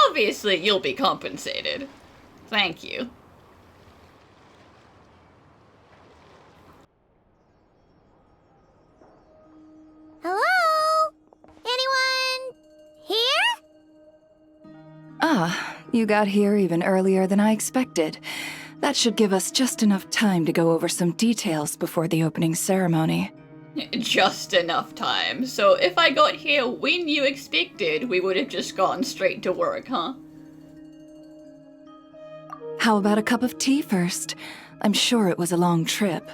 Obviously, you'll be compensated. Thank you. Hello? Anyone here? Ah, you got here even earlier than I expected. That should give us just enough time to go over some details before the opening ceremony. Just enough time. So if I got here when you expected, we would have just gone straight to work, huh? How about a cup of tea first? I'm sure it was a long trip.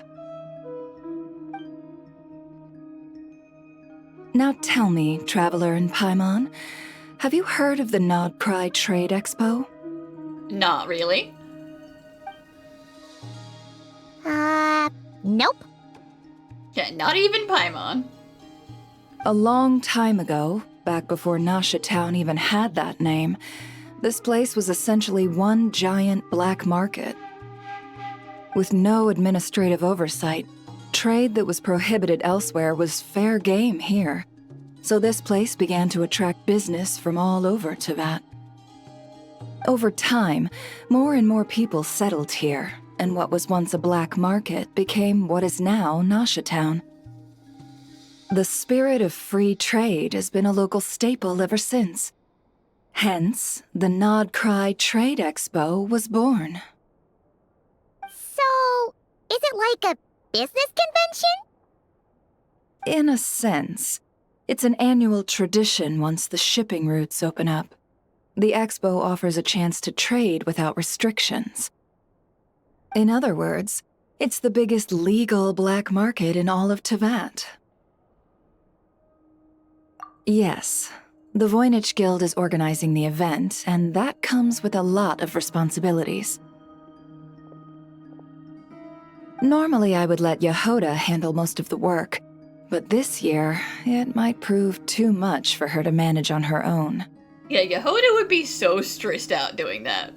Now tell me, Traveler in Paimon, have you heard of the Nod-Krai Trade Expo? Not really. Nope. Yeah, not even Paimon. A long time ago, back before Nasha Town even had that name, this place was essentially one giant black market. With no administrative oversight, trade that was prohibited elsewhere was fair game here. So this place began to attract business from all over Teyvat. Over time, more and more people settled here, and what was once a black market became what is now Nasha Town. The spirit of free trade has been a local staple ever since. Hence, the Nod-Krai Trade Expo was born. So, is it like a business convention? In a sense, it's an annual tradition once the shipping routes open up. The expo offers a chance to trade without restrictions. In other words, it's the biggest legal black market in all of Teyvat. Yes, the Voynich Guild is organizing the event, and that comes with a lot of responsibilities. Normally I would let Yehoda handle most of the work, but this year, it might prove too much for her to manage on her own. Yeah, Yehoda would be so stressed out doing that.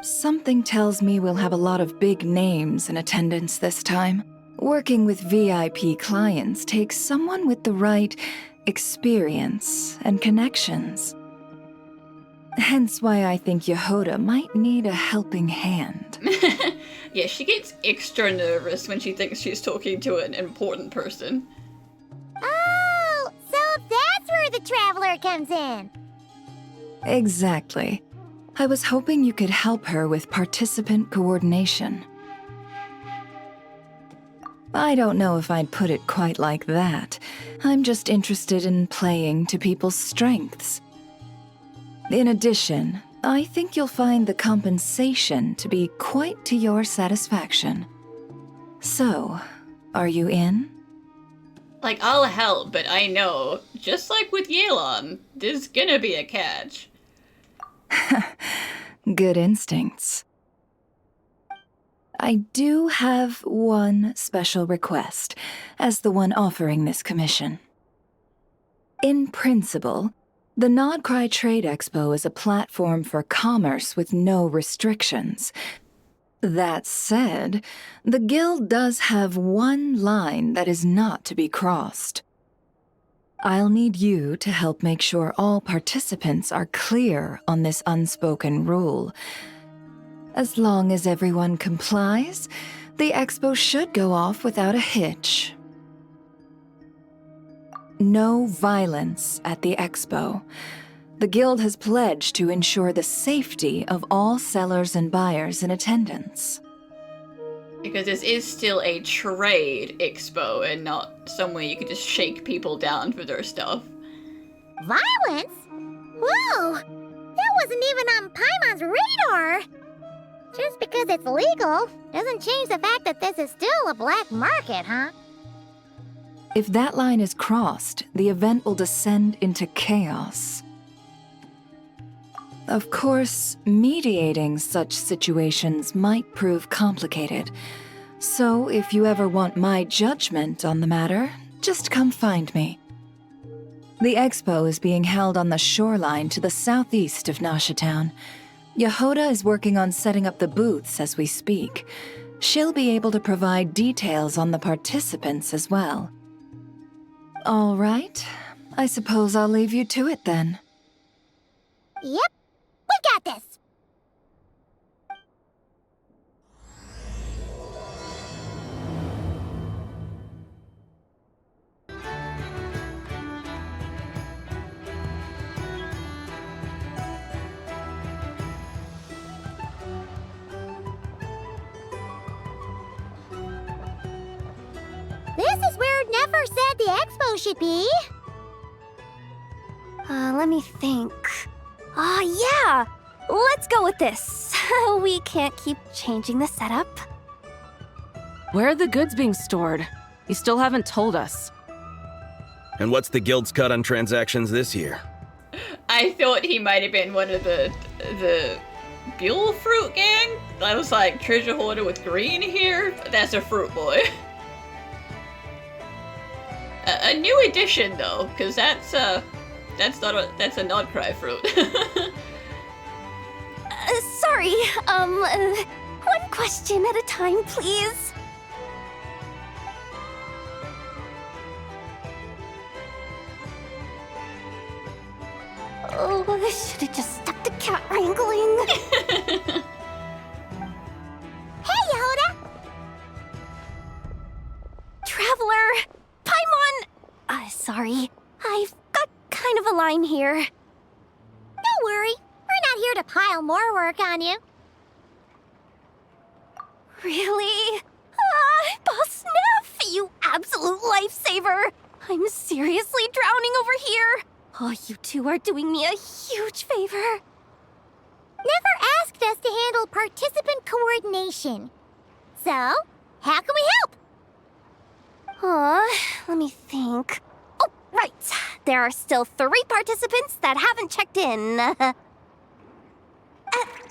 Something tells me we'll have a lot of big names in attendance this time. Working with VIP clients takes someone with the right experience and connections. Hence why I think Yehoda might need a helping hand. Yeah, she gets extra nervous when she thinks she's talking to an important person. Oh, so that's where the Traveler comes in. Exactly. I was hoping you could help her with participant coordination. I don't know if I'd put it quite like that. I'm just interested in playing to people's strengths. In addition, I think you'll find the compensation to be quite to your satisfaction. So, are you in? Like, I'll help, but I know, just like with Yelan, there's gonna be a catch. Good instincts. I do have one special request, as the one offering this commission. In principle, the Nod-Krai Trade Expo is a platform for commerce with no restrictions. That said, the Guild does have one line that is not to be crossed. I'll need you to help make sure all participants are clear on this unspoken rule. As long as everyone complies, the expo should go off without a hitch. No violence at the expo. The Guild has pledged to ensure the safety of all sellers and buyers in attendance. Because this is still a trade expo and not somewhere you can just shake people down for their stuff. Violence? Whoa! That wasn't even on Paimon's radar! Just because it's legal doesn't change the fact that this is still a black market, huh? If that line is crossed, the event will descend into chaos. Of course, mediating such situations might prove complicated. So if you ever want my judgment on the matter, just come find me. The expo is being held on the shoreline to the southeast of Nasha Town. Yehoda is working on setting up the booths as we speak. She'll be able to provide details on the participants as well. All right, I suppose I'll leave you to it then. Yep, We got this! This is where Nefer said the expo should be. Let me think. Yeah! Let's go with this. We can't keep changing the setup. Where are the goods being stored? You still haven't told us. And what's the guild's cut on transactions this year? I thought he might have been one of the Buell fruit gang. I was like, treasure hoarder with green here? That's a fruit boy. A new addition though, because that's a Nod-Krai fruit. Sorry, one question at a time, please. Oh, I should have just stuck to cat wrangling. Hey, Yehuda! Traveler! Paimon! Sorry. I've got kind of a line here. Don't worry. We're not here to pile more work on you. Really? Boss Neff, you absolute lifesaver! I'm seriously drowning over here. Oh, you two are doing me a huge favor. Nefer asked us to handle participant coordination. So, how can we help? Let me think. Oh, right. There are still 3 participants that haven't checked in. At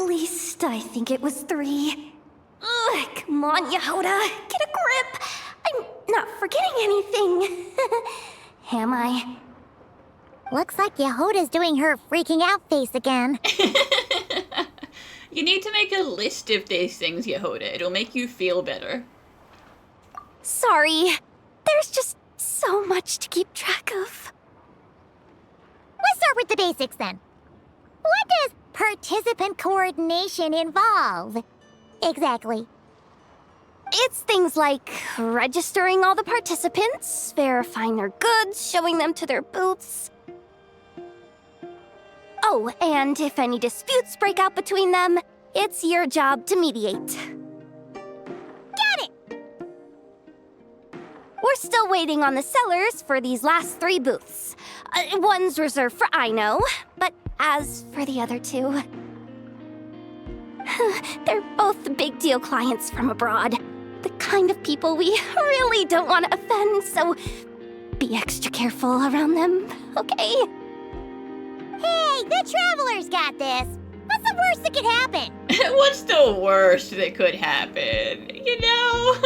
least I think it was 3. Ugh, come on, Yehuda. Get a grip. I'm not forgetting anything. Am I? Looks like Yehuda's doing her freaking out face again. You need to make a list of these things, Yehuda. It'll make you feel better. Sorry. There's just so much to keep track of. Let's start with the basics then. What does participant coordination involve? Exactly. It's things like registering all the participants, verifying their goods, showing them to their booths. Oh, and if any disputes break out between them, it's your job to mediate. Got it! We're still waiting on the sellers for these last 3 booths. One's reserved for Aino, but as for the other 2... they're both big deal clients from abroad. The kind of people we really don't want to offend, so be extra careful around them, okay? Hey, the Traveler's got this. What's the worst that could happen? What's the worst that could happen? You know?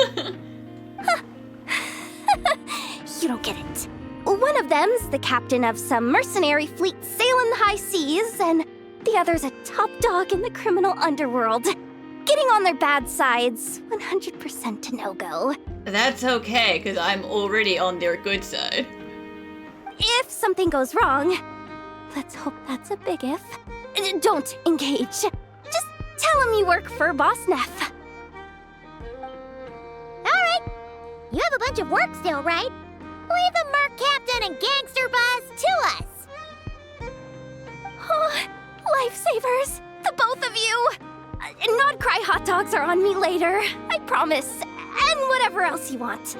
You don't get it. One of them's the captain of some mercenary fleet sailing the high seas, and the other's a top dog in the criminal underworld. Getting on their bad sides, 100% a no-go. That's okay, because I'm already on their good side. If something goes wrong, let's hope that's a big if, don't engage. Just tell him you work for Boss Neff. Alright. You have a bunch of work still, right? Leave the Merc Captain and Gangster Buzz to us. Oh, lifesavers, the both of you. Nod-Krai hot dogs are on me later, I promise. And whatever else you want.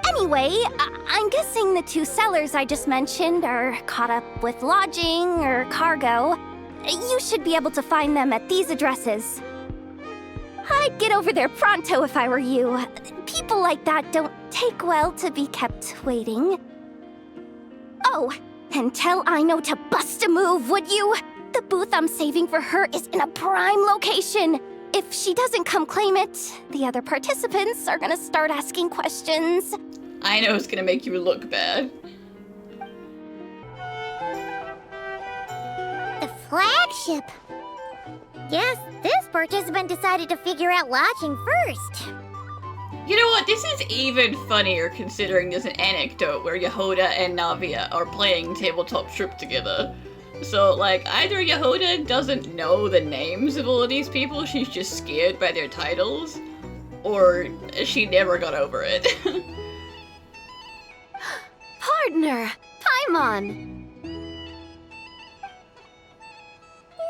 Anyway, I'm guessing the 2 sellers I just mentioned are caught up with lodging or cargo. You should be able to find them at these addresses. I'd get over there pronto if I were you. People like that don't take well to be kept waiting. Oh, and tell Aino to bust a move, would you? The booth I'm saving for her is in a prime location. If she doesn't come claim it, the other participants are gonna start asking questions. I know it's gonna make you look bad. The flagship. Guess this participant decided to figure out lodging first. You know what? This is even funnier considering there's an anecdote where Yehuda and Navia are playing tabletop strip together. So, like, either Yehuda doesn't know the names of all of these people, she's just scared by their titles, or she never got over it. Partner, Paimon.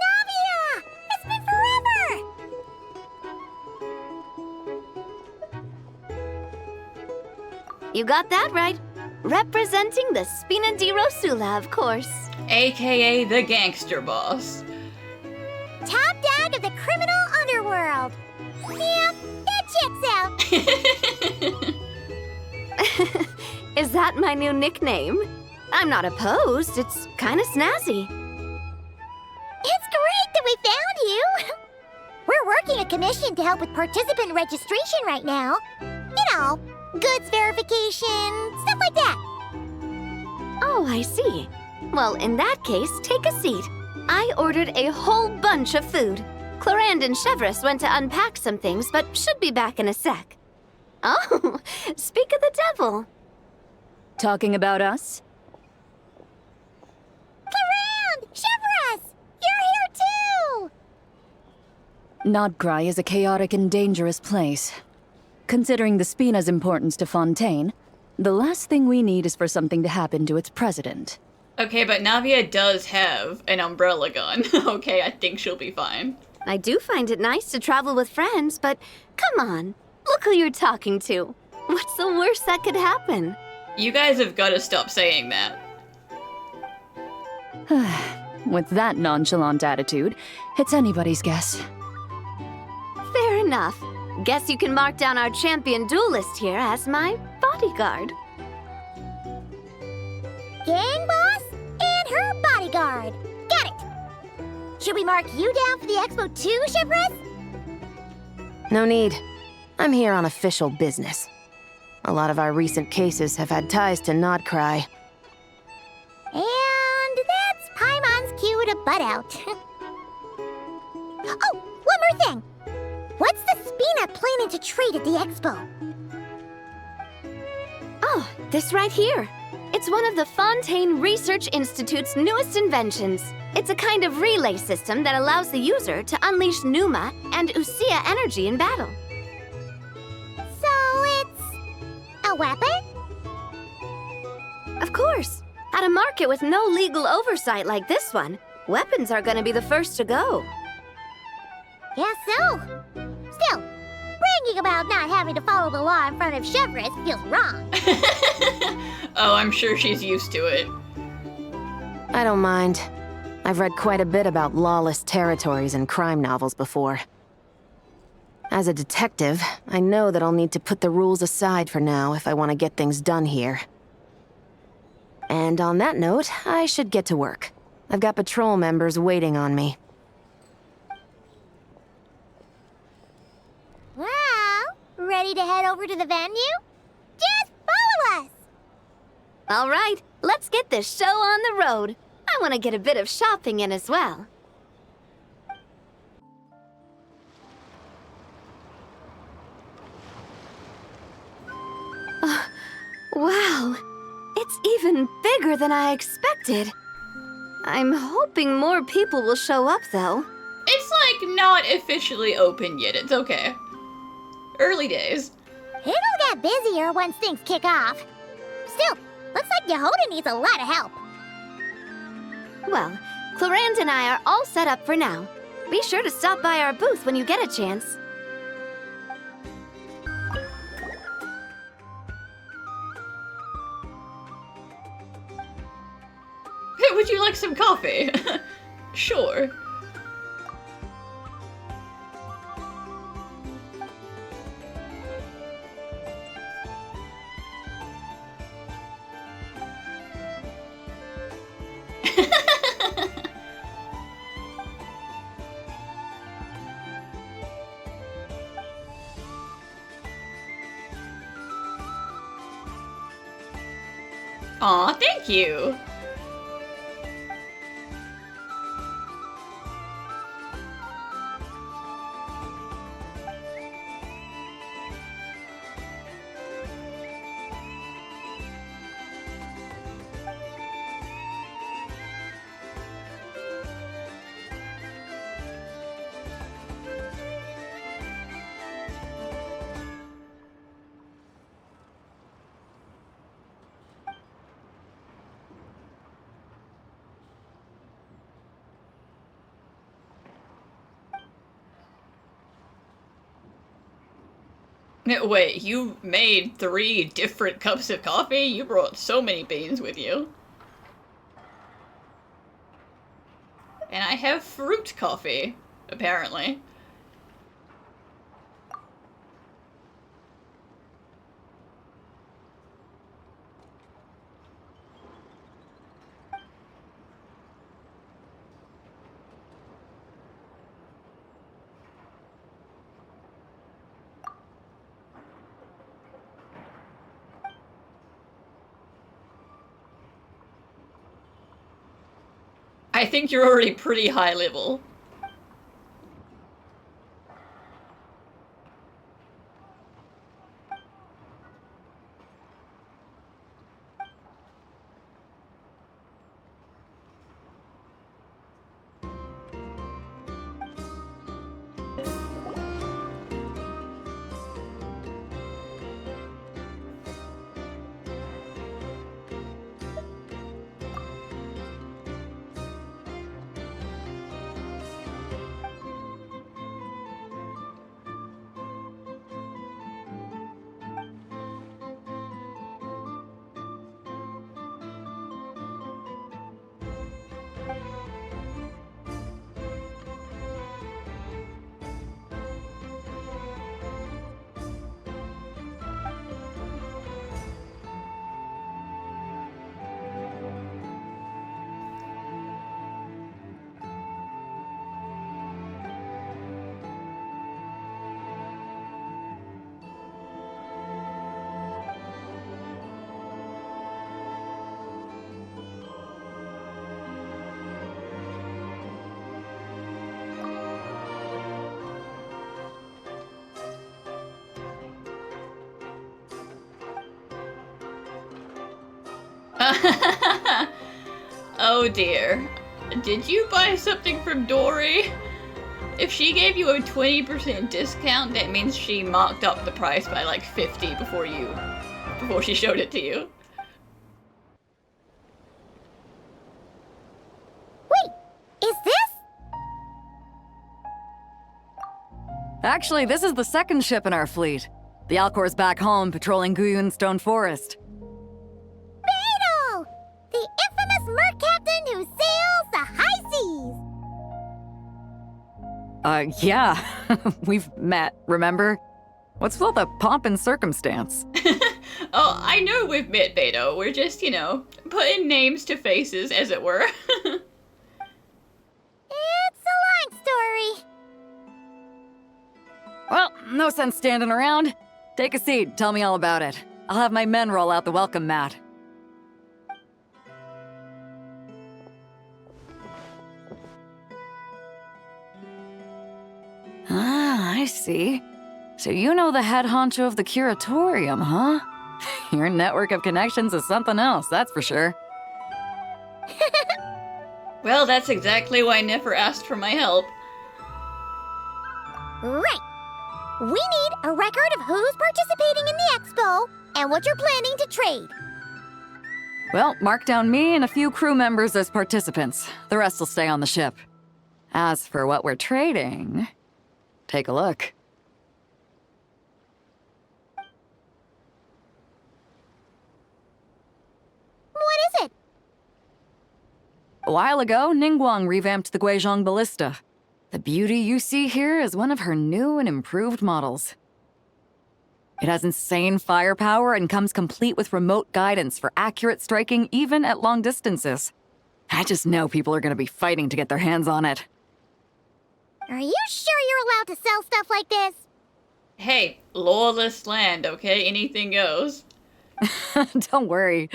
Navia! It's been forever! You got that right. Representing the Spina di Rosula, of course. AKA the gangster boss. Top dog of the criminal underworld. Yeah, that checks out. Is that my new nickname? I'm not opposed. It's kind of snazzy. It's great that we found you. We're working a commission to help with participant registration right now. You know, goods verification, stuff like that. Oh, I see. Well, in that case, take a seat. I ordered a whole bunch of food. Clorand and Chevreuse went to unpack some things, but should be back in a sec. Oh, speak of the devil. Talking about us? Clorand! Chevreuse! You're here too! Nod-Krai is a chaotic and dangerous place. Considering the Spina's importance to Fontaine, the last thing we need is for something to happen to its president. Okay, but Navia does have an umbrella gun. Okay, I think she'll be fine. I do find it nice to travel with friends, but come on. Look who you're talking to. What's the worst that could happen? You guys have got to stop saying that. With that nonchalant attitude, it's anybody's guess. Fair enough. Guess you can mark down our champion duelist here as my bodyguard. Gang boss and her bodyguard. Got it. Should we mark you down for the Expo too, Chevreuse? No need. I'm here on official business. A lot of our recent cases have had ties to Nod-Krai. And that's Paimon's cue to butt out. Oh, one more thing. What's the Spina planning to trade at the Expo? Oh, this right here. It's one of the Fontaine Research Institute's newest inventions. It's a kind of relay system that allows the user to unleash Pneuma and Usia energy in battle. So it's a weapon? Of course. At a market with no legal oversight like this one, weapons are gonna be the first to go. Guess so. Still, bragging about not having to follow the law in front of Chevreuse feels wrong. Oh, I'm sure she's used to it. I don't mind. I've read quite a bit about lawless territories and crime novels before. As a detective, I know that I'll need to put the rules aside for now if I want to get things done here. And on that note, I should get to work. I've got patrol members waiting on me. Well, ready to head over to the venue? Just follow us! All right, let's get this show on the road. I want to get a bit of shopping in as well. Wow, it's even bigger than I expected. I'm hoping more people will show up, though. It's like not officially open yet. It's okay. Early days. It'll get busier once things kick off. Still, looks like Yehuda needs a lot of help. Well, Clorand and I are all set up for now. Be sure to stop by our booth when you get a chance. Would you like some coffee? Sure. Aw, thank you. Wait, you made 3 different cups of coffee? You brought so many beans with you. And I have fruit coffee, apparently. I think you're already pretty high level. Oh dear. Did you buy something from Dory? If she gave you a 20% discount, that means she marked up the price by like 50 before she showed it to you. Wait, is this? Actually, this is the second ship in our fleet. The Alcor's back home patrolling Guyun Stone Forest. Beidou! The infamous merc captain who sails the high seas! Yeah. We've met, remember? What's with all the pomp and circumstance? Oh, I know we've met, Beidou. We're just, putting names to faces, as it were. It's a long story. Well, no sense standing around. Take a seat, tell me all about it. I'll have my men roll out the welcome mat. Ah, I see. So you know the head honcho of the curatorium, huh? Your network of connections is something else, that's for sure. Well, that's exactly why Nefer asked for my help. Right. We need a record of who's participating in the expo and what you're planning to trade. Well, mark down me and a few crew members as participants. The rest will stay on the ship. As for what we're trading, take a look. What is it? A while ago, Ningguang revamped the Guizhong Ballista. The beauty you see here is one of her new and improved models. It has insane firepower and comes complete with remote guidance for accurate striking even at long distances. I just know people are going to be fighting to get their hands on it. Are you sure you're allowed to sell stuff like this? Hey, lawless land, okay? Anything goes. Don't worry.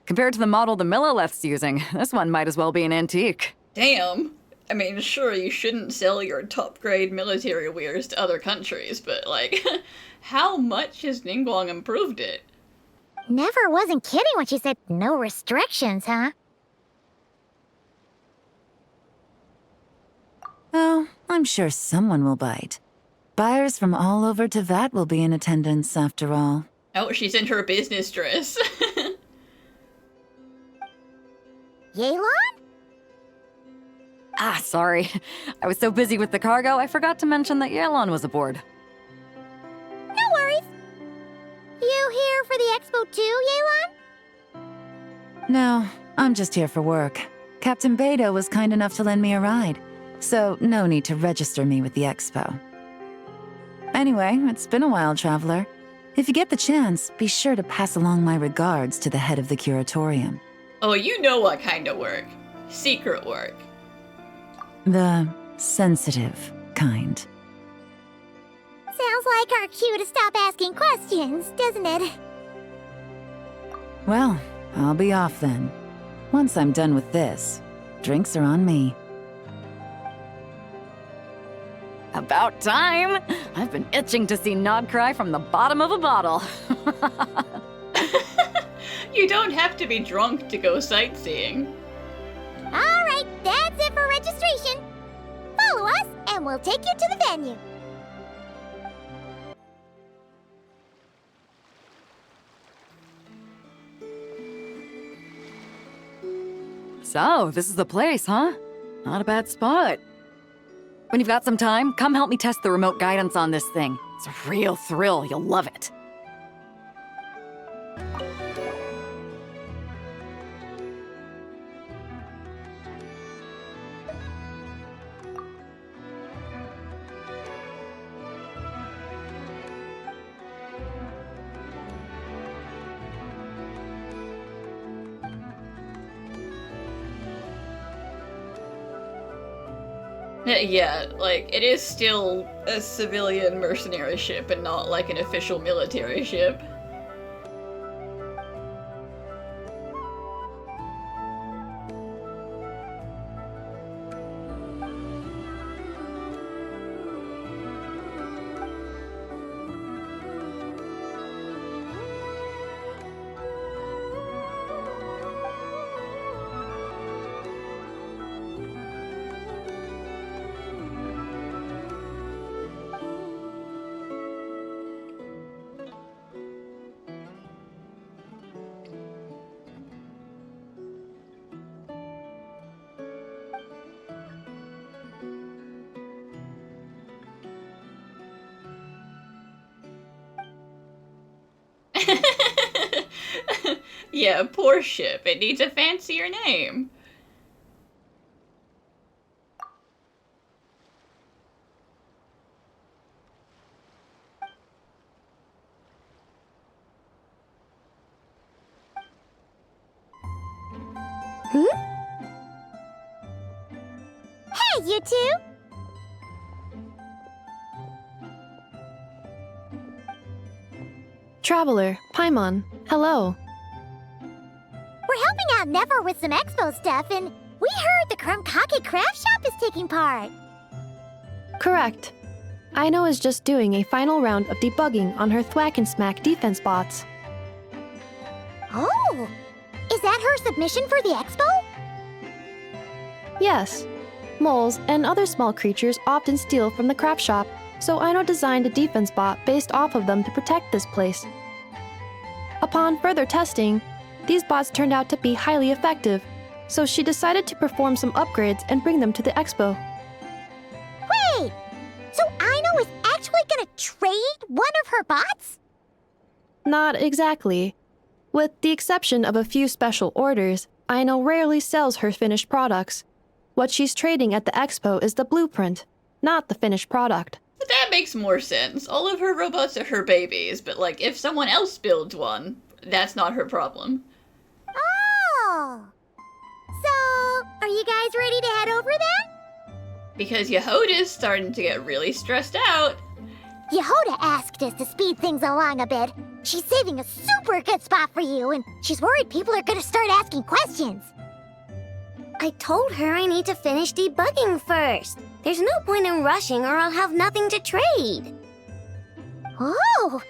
Compared to the model the Millileth's using, this one might as well be an antique. Damn. I mean, sure, you shouldn't sell your top-grade military wares to other countries, but, how much has Ningguang improved it? Never wasn't kidding when she said no restrictions, huh? Oh, I'm sure someone will bite. Buyers from all over Teyvat will be in attendance, after all. Oh, she's in her business dress. Yelan? Ah, sorry. I was so busy with the cargo, I forgot to mention that Yelan was aboard. No worries. You here for the expo too, Yelan? No, I'm just here for work. Captain Beto was kind enough to lend me a ride, so no need to register me with the expo. Anyway, it's been a while, Traveler. If you get the chance, be sure to pass along my regards to the head of the curatorium. Oh, you know what kind of work. Secret work. The sensitive kind. Sounds like our cue to stop asking questions, doesn't it? Well, I'll be off then. Once I'm done with this, drinks are on me. About time! I've been itching to see Nod-Krai from the bottom of a bottle. You don't have to be drunk to go sightseeing. Alright, that's it for registration. Follow us, and we'll take you to the venue. So, this is the place, huh? Not a bad spot. When you've got some time, come help me test the remote guidance on this thing. It's a real thrill, you'll love it. Yeah, like, it is still a civilian mercenary ship and not like an official military ship. Yeah, poor ship. It needs a fancier name. Hey, you two! Traveler, Paimon, hello. We're helping out Nefer with some expo stuff, and we heard the Krumkake craft shop is taking part. Correct. Aino is just doing a final round of debugging on her Thwack and Smack defense bots. Oh! Is that her submission for the expo? Yes. Moles and other small creatures often steal from the craft shop, so Aino designed a defense bot based off of them to protect this place. Upon further testing, these bots turned out to be highly effective, so she decided to perform some upgrades and bring them to the expo. Wait! So Aino is actually gonna trade one of her bots? Not exactly. With the exception of a few special orders, Aino rarely sells her finished products. What she's trading at the expo is the blueprint, not the finished product. But that makes more sense. All of her robots are her babies, but like, if someone else builds one, that's not her problem. Oh! So, are you guys ready to head over then? Because Yehoda's starting to get really stressed out. Yehoda asked us to speed things along a bit. She's saving a super good spot for you, and she's worried people are gonna start asking questions. I told her I need to finish debugging first. There's no point in rushing or I'll have nothing to trade. Oh!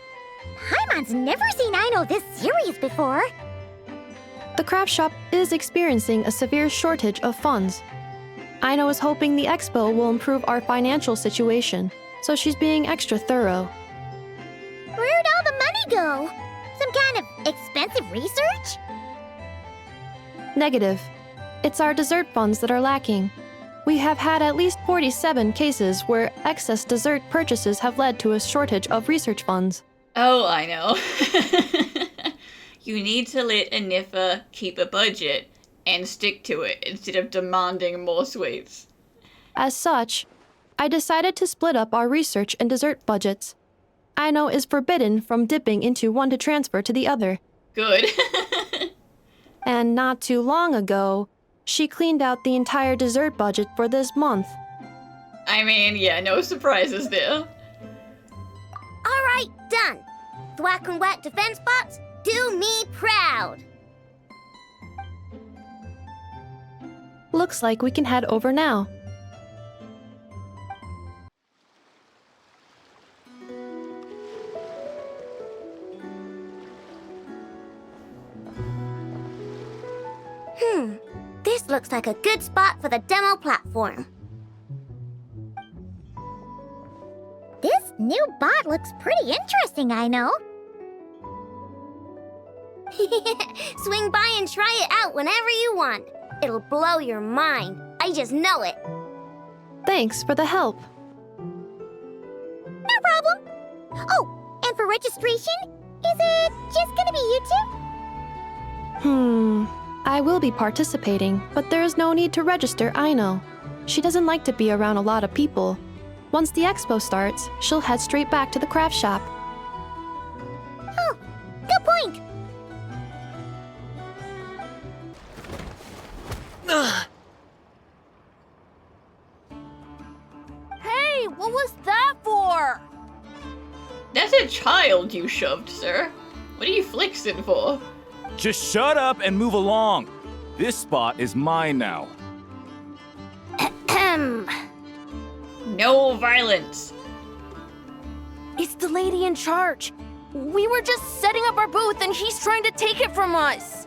Paimon's never seen Aino this serious before. The craft shop is experiencing a severe shortage of funds. Aino is hoping the expo will improve our financial situation, so she's being extra thorough. Where'd all the money go? Some kind of expensive research? Negative. It's our dessert funds that are lacking. We have had at least 47 cases where excess dessert purchases have led to a shortage of research funds. Oh, I know. You need to let a Nefer keep a budget and stick to it instead of demanding more sweets. As such, I decided to split up our research and dessert budgets. Aino is forbidden from dipping into one to transfer to the other. Good. And not too long ago, she cleaned out the entire dessert budget for this month. I mean, yeah, no surprises there. Alright, done. Thwack and whack defense bots, do me proud. Looks like we can head over now. This looks like a good spot for the demo platform. This new bot looks pretty interesting, I know. Swing by and try it out whenever you want. It'll blow your mind. I just know it. Thanks for the help. No problem. Oh, and for registration, is it just gonna be you two? I will be participating, but there is no need to register, Aino. She doesn't like to be around a lot of people. Once the expo starts, she'll head straight back to the craft shop. Oh, good point. Hey, what was that for? That's a child you shoved, sir. What are you flexing for? Just shut up and move along. This spot is mine now. No violence. It's the lady in charge. We were just setting up our booth and he's trying to take it from us.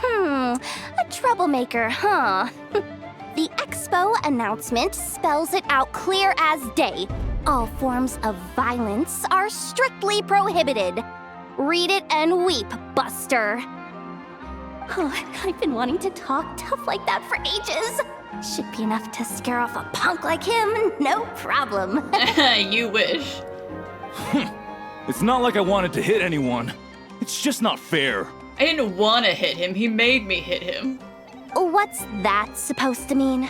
A troublemaker, huh? The Expo announcement spells it out clear as day. All forms of violence are strictly prohibited. Read it and weep, Buster. I've been wanting to talk tough like that for ages. Should be enough to scare off a punk like him, no problem. You wish. It's not like I wanted to hit anyone. It's just not fair. I didn't want to hit him, he made me hit him. What's that supposed to mean?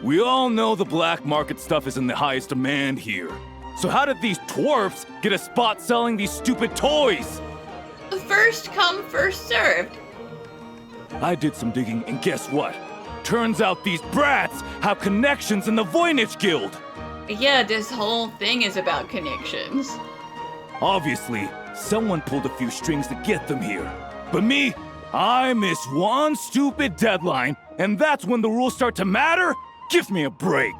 We all know the black market stuff is in the highest demand here. So how did these dwarfs get a spot selling these stupid toys? First come, first served. I did some digging, and guess what? Turns out these brats have connections in the Voynich Guild. Yeah, this whole thing is about connections. Obviously, someone pulled a few strings to get them here. But me, I missed one stupid deadline, and that's when the rules start to matter? Give me a break.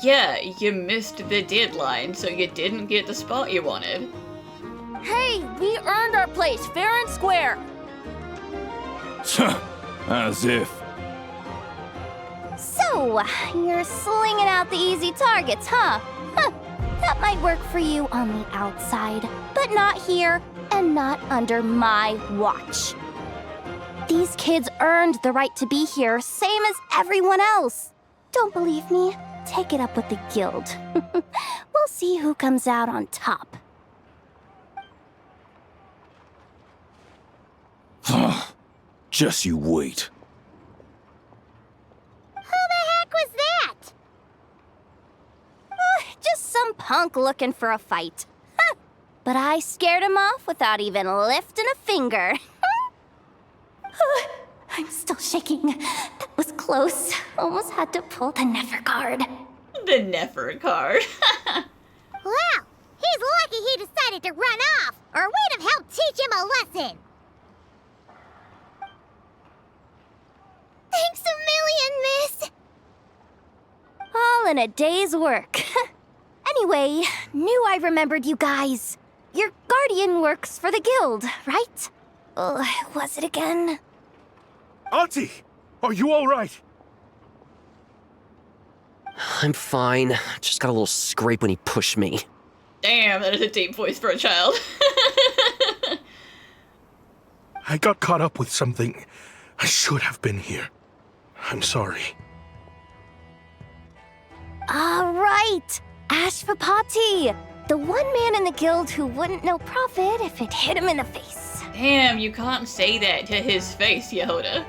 Yeah, you missed the deadline, so you didn't get the spot you wanted. Hey, we earned our place fair and square. As if. So, you're slinging out the easy targets, huh? That might work for you on the outside, but not here and not under my watch. These kids earned the right to be here, same as everyone else. Don't believe me? Take it up with the guild. We'll see who comes out on top. Just you wait. Who the heck was that? Just some punk looking for a fight. But I scared him off without even lifting a finger. I'm still shaking. That was close. Almost had to pull the Nefer card. The Nefer card. Well, he's lucky he decided to run off, or we'd have helped teach him a lesson. Thanks a million, miss. All in a day's work. Anyway, knew I remembered you guys. Your guardian works for the guild, right? Was it again? Auntie, are you all right? I'm fine. Just got a little scrape when he pushed me. Damn, that is a deep voice for a child. I got caught up with something. I should have been here. I'm sorry. All right. Ashvapati, the one man in the guild who wouldn't know profit if it hit him in the face. Damn, you can't say that to his face, Yehoda.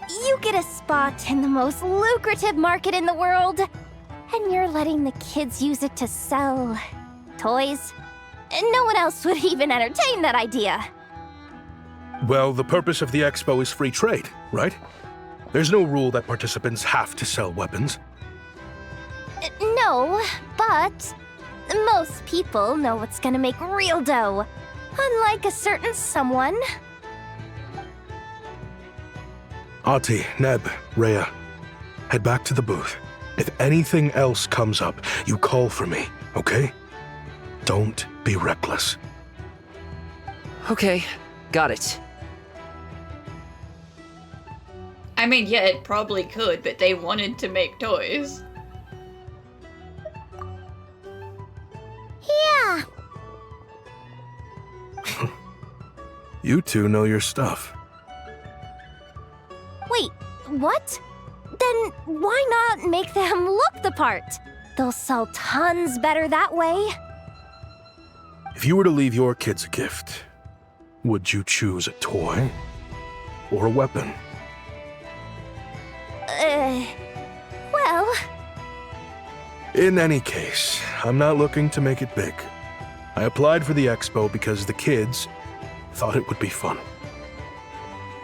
You get a spot in the most lucrative market in the world, and you're letting the kids use it to sell toys. And no one else would even entertain that idea. Well, the purpose of the expo is free trade, right? There's no rule that participants have to sell weapons. No, but most people know what's gonna make real dough. Unlike a certain someone. Ati, Neb, Rhea, head back to the booth. If anything else comes up, you call for me, okay? Don't be reckless. Okay, got it. I mean, yeah, it probably could, but they wanted to make toys. Yeah. You two know your stuff. Wait, what? Then why not make them look the part? They'll sell tons better that way. If you were to leave your kids a gift, would you choose a toy or a weapon? Well... In any case, I'm not looking to make it big. I applied for the expo because the kids thought it would be fun.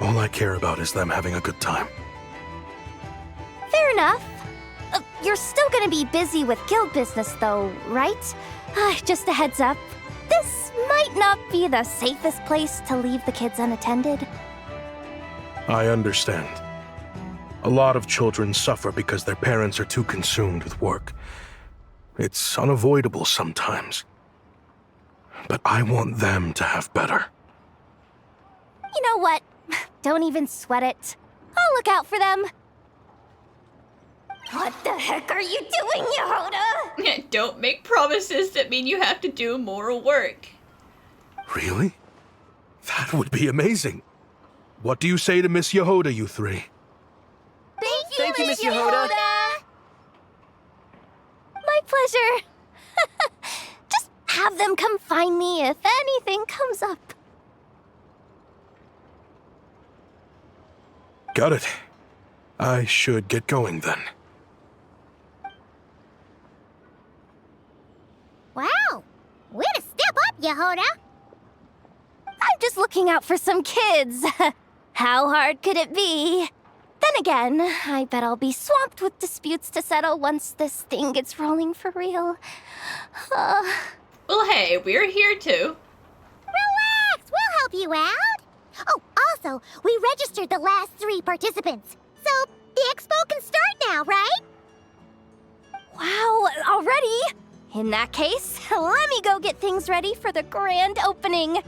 All I care about is them having a good time. Fair enough. You're still gonna be busy with guild business though, right? Just a heads up. This might not be the safest place to leave the kids unattended. I understand. A lot of children suffer because their parents are too consumed with work. It's unavoidable sometimes. But I want them to have better. You know what? Don't even sweat it. I'll look out for them. What the heck are you doing, Yehoda? Don't make promises that mean you have to do more work. Really? That would be amazing. What do you say to Miss Yehoda, you three? Thank you, Miss Yehoda. My pleasure. Just have them come find me if anything comes up. Got it. I should get going then. Wow. Way to step up, Yehoda. I'm just looking out for some kids. How hard could it be? Then again, I bet I'll be swamped with disputes to settle once this thing gets rolling for real. Well, hey, we're here too. Relax, we'll help you out. Oh, also, we registered the last 3 participants. So, the expo can start now, right? Wow, already? In that case, let me go get things ready for the grand opening.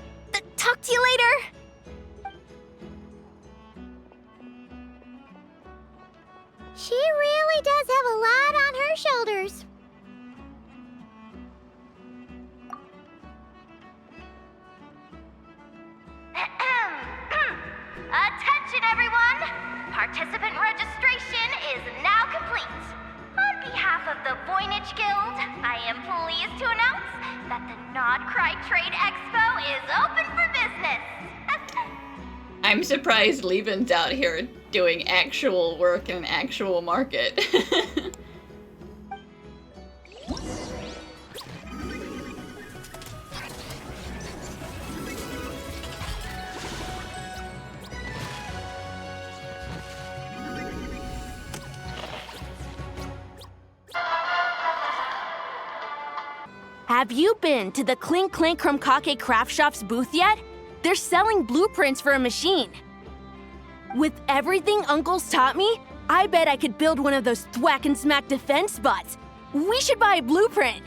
Talk to you later. She really does have a lot on her shoulders. Attention, everyone! Participant registration is now complete. On behalf of the Voynich Guild, I am pleased to announce that the Nod-Krai Trade Expo is open for business. I'm surprised Lieben's out here doing actual work in an actual market. Have you been to the Clink Clink Krumkake Craft Shop's booth yet? They're selling blueprints for a machine. With everything Uncle's taught me, I bet I could build one of those thwack and smack defense bots. We should buy a blueprint.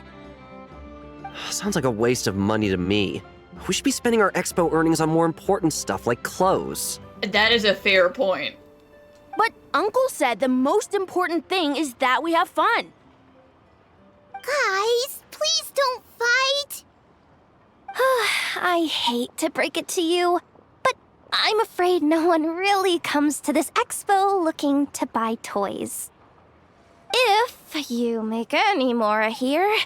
Sounds like a waste of money to me. We should be spending our expo earnings on more important stuff like clothes. That is a fair point. But Uncle said the most important thing is that we have fun. Guys, please don't fight. I hate to break it to you, but I'm afraid no one really comes to this expo looking to buy toys. If you make any more here,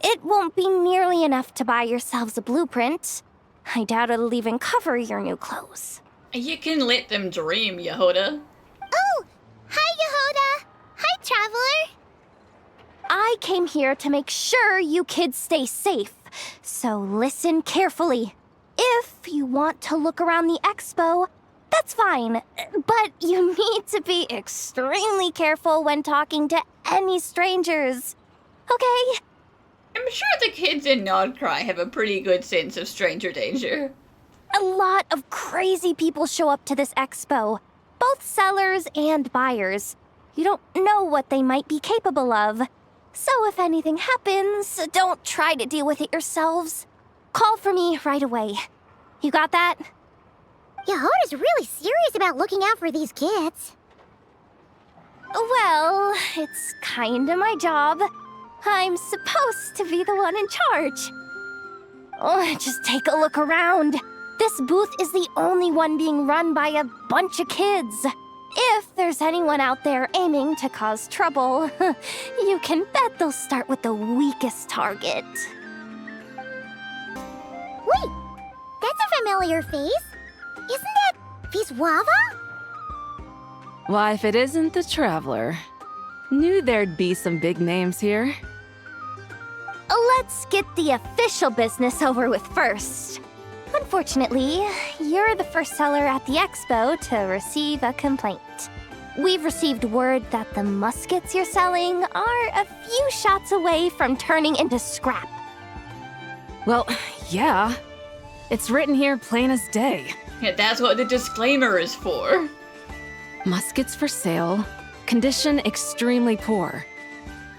It won't be nearly enough to buy yourselves a blueprint. I doubt it'll even cover your new clothes. You can let them dream, Yehoda. Oh! Hi, Yehoda! Hi, Traveler! I came here to make sure you kids stay safe, so listen carefully. If you want to look around the expo, that's fine, but you need to be extremely careful when talking to any strangers, okay? I'm sure the kids in Nod-Krai have a pretty good sense of stranger danger. A lot of crazy people show up to this expo, both sellers and buyers. You don't know what they might be capable of. So if anything happens, don't try to deal with it yourselves. Call for me right away. You got that? Yehoda's really serious about looking out for these kids. Well, it's kinda my job. I'm supposed to be the one in charge. Oh, just take a look around. This booth is the only one being run by a bunch of kids. If there's anyone out there aiming to cause trouble, you can bet they'll start with the weakest target. Wait, that's a familiar face. Isn't that Viswava? Why, if it isn't the Traveler. Knew there'd be some big names here. Let's get the official business over with first. Unfortunately, you're the first seller at the expo to receive a complaint. We've received word that the muskets you're selling are a few shots away from turning into scrap. Well, yeah. It's written here plain as day. Yeah, that's what the disclaimer is for. Muskets for sale. Condition extremely poor.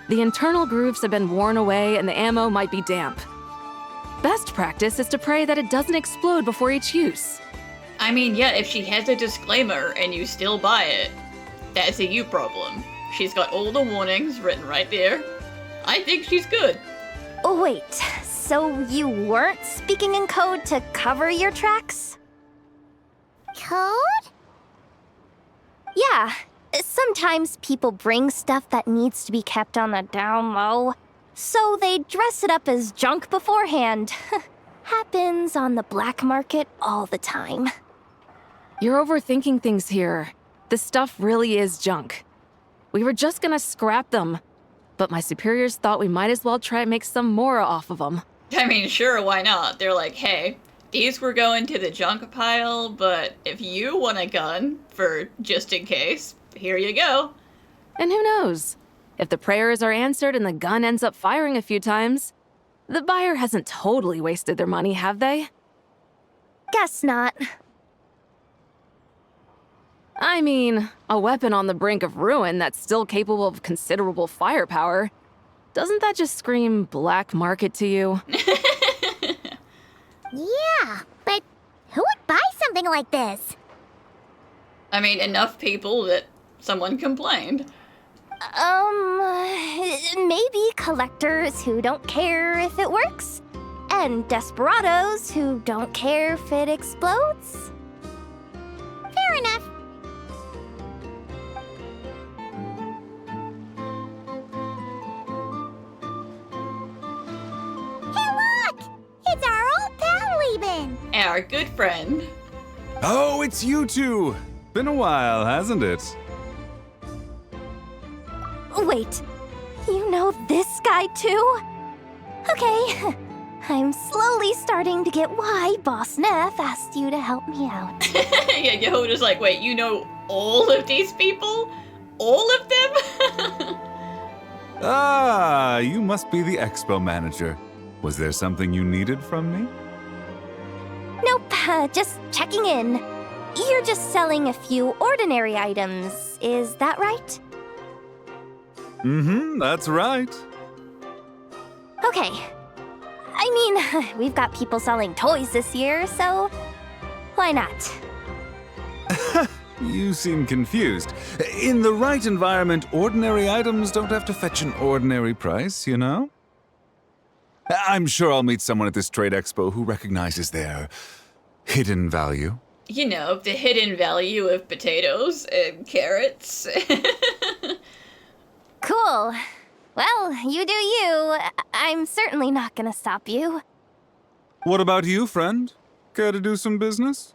The internal grooves have been worn away and the ammo might be damp. Best practice is to pray that it doesn't explode before each use. I mean, yeah, if she has a disclaimer and you still buy it, that's a you problem. She's got all the warnings written right there. I think she's good. Oh, wait, so you weren't speaking in code to cover your tracks? Code? Yeah, sometimes people bring stuff that needs to be kept on the down low. So they dress it up as junk beforehand. Happens on the black market all the time. You're overthinking things here. This stuff really is junk. We were just gonna scrap them, but my superiors thought we might as well try and make some more off of them. I mean, sure, why not? They're like, hey, these were going to the junk pile, but if you want a gun for just in case, here you go. And who knows? If the prayers are answered and the gun ends up firing a few times, the buyer hasn't totally wasted their money, have they? Guess not. I mean, a weapon on the brink of ruin that's still capable of considerable firepower. Doesn't that just scream black market to you? Yeah, but who would buy something like this? I mean, enough people that someone complained. Maybe collectors who don't care if it works, and desperados who don't care if it explodes. Fair enough. Hey, look! It's our old pal Lieben! Our good friend. Oh, it's you two! Been a while, hasn't it? Wait, you know this guy too? Okay, I'm slowly starting to get why Boss Neff asked you to help me out. Yeah, Yehoda's like, wait, you know all of these people? All of them? Ah, you must be the Expo manager. Was there something you needed from me? Nope, just checking in. You're just selling a few ordinary items, is that right? Mm-hmm, that's right. Okay. I mean, we've got people selling toys this year, so why not? You seem confused. In the right environment, ordinary items don't have to fetch an ordinary price, you know? I'm sure I'll meet someone at this trade expo who recognizes their hidden value. You know, the hidden value of potatoes and carrots. Cool. Well, you do you. I'm certainly not gonna stop you. What about you, friend? Care to do some business?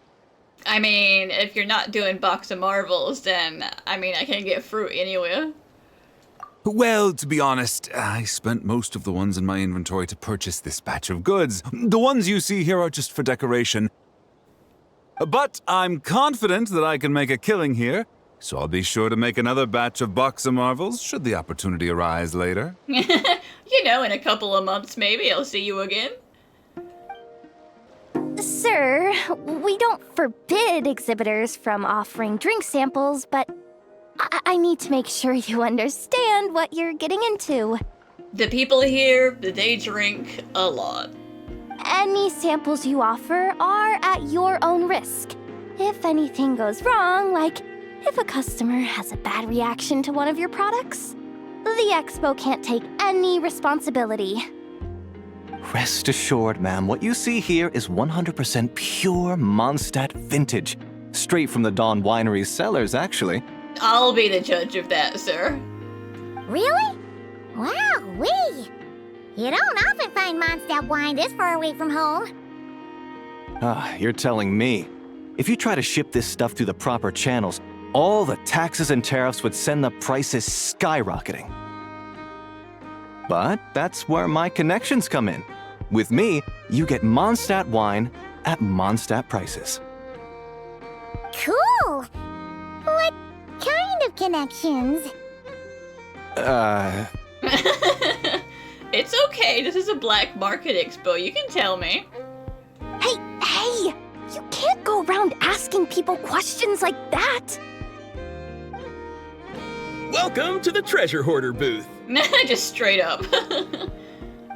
I mean, if you're not doing Box of Marvels, then, I mean, I can get fruit anywhere. Well, to be honest, I spent most of the ones in my inventory to purchase this batch of goods. The ones you see here are just for decoration. But I'm confident that I can make a killing here, so I'll be sure to make another batch of Box of Marvels should the opportunity arise later. You know, in a couple of months maybe I'll see you again. Sir, we don't forbid exhibitors from offering drink samples, but I need to make sure you understand what you're getting into. The people here, they drink a lot. Any samples you offer are at your own risk. If anything goes wrong, like if a customer has a bad reaction to one of your products, the Expo can't take any responsibility. Rest assured, ma'am, what you see here is 100% pure Mondstadt vintage. Straight from the Dawn Winery's cellars, actually. I'll be the judge of that, sir. Really? Wow-wee! You don't often find Mondstadt wine this far away from home. Ah, you're telling me. If you try to ship this stuff through the proper channels, all the taxes and tariffs would send the prices skyrocketing. But that's where my connections come in. With me, you get Mondstadt wine at Mondstadt prices. Cool! What kind of connections? It's okay, this is a black market expo, you can tell me. Hey! You can't go around asking people questions like that! Welcome to the Treasure Hoarder booth. Just straight up.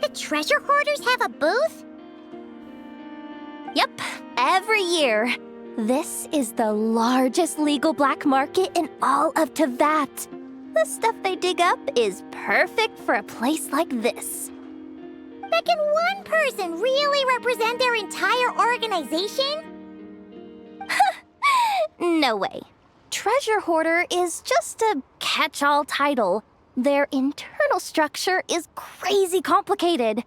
The treasure hoarders have a booth? Yep, every year. This is the largest legal black market in all of Teyvat. The stuff they dig up is perfect for a place like this. But can one person really represent their entire organization? No way. Treasure Hoarder is just a catch-all title. Their internal structure is crazy complicated.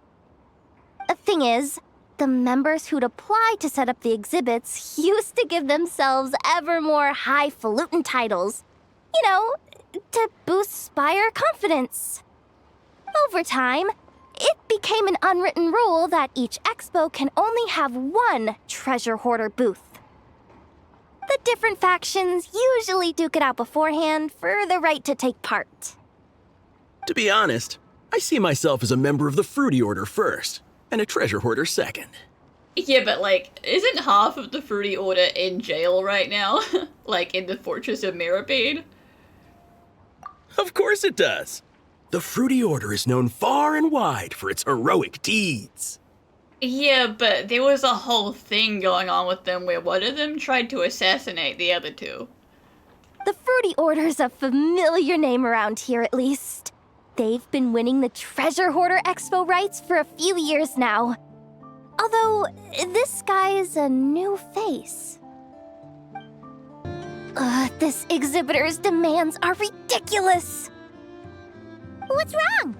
The thing is, the members who'd apply to set up the exhibits used to give themselves ever more highfalutin titles. You know, to boost Spire confidence. Over time, it became an unwritten rule that each expo can only have one Treasure Hoarder booth. The different factions usually duke it out beforehand for the right to take part. To be honest, I see myself as a member of the Fruity Order first, and a Treasure Hoarder second. Yeah, but like, isn't half of the Fruity Order in jail right now? Like in the Fortress of Mirapede? Of course it does. The Fruity Order is known far and wide for its heroic deeds. Yeah, but there was a whole thing going on with them where one of them tried to assassinate the other two. The Fruity Order's a familiar name around here, at least. They've been winning the Treasure Hoarder Expo rights for a few years now. Although, this guy's a new face. This exhibitor's demands are ridiculous! What's wrong?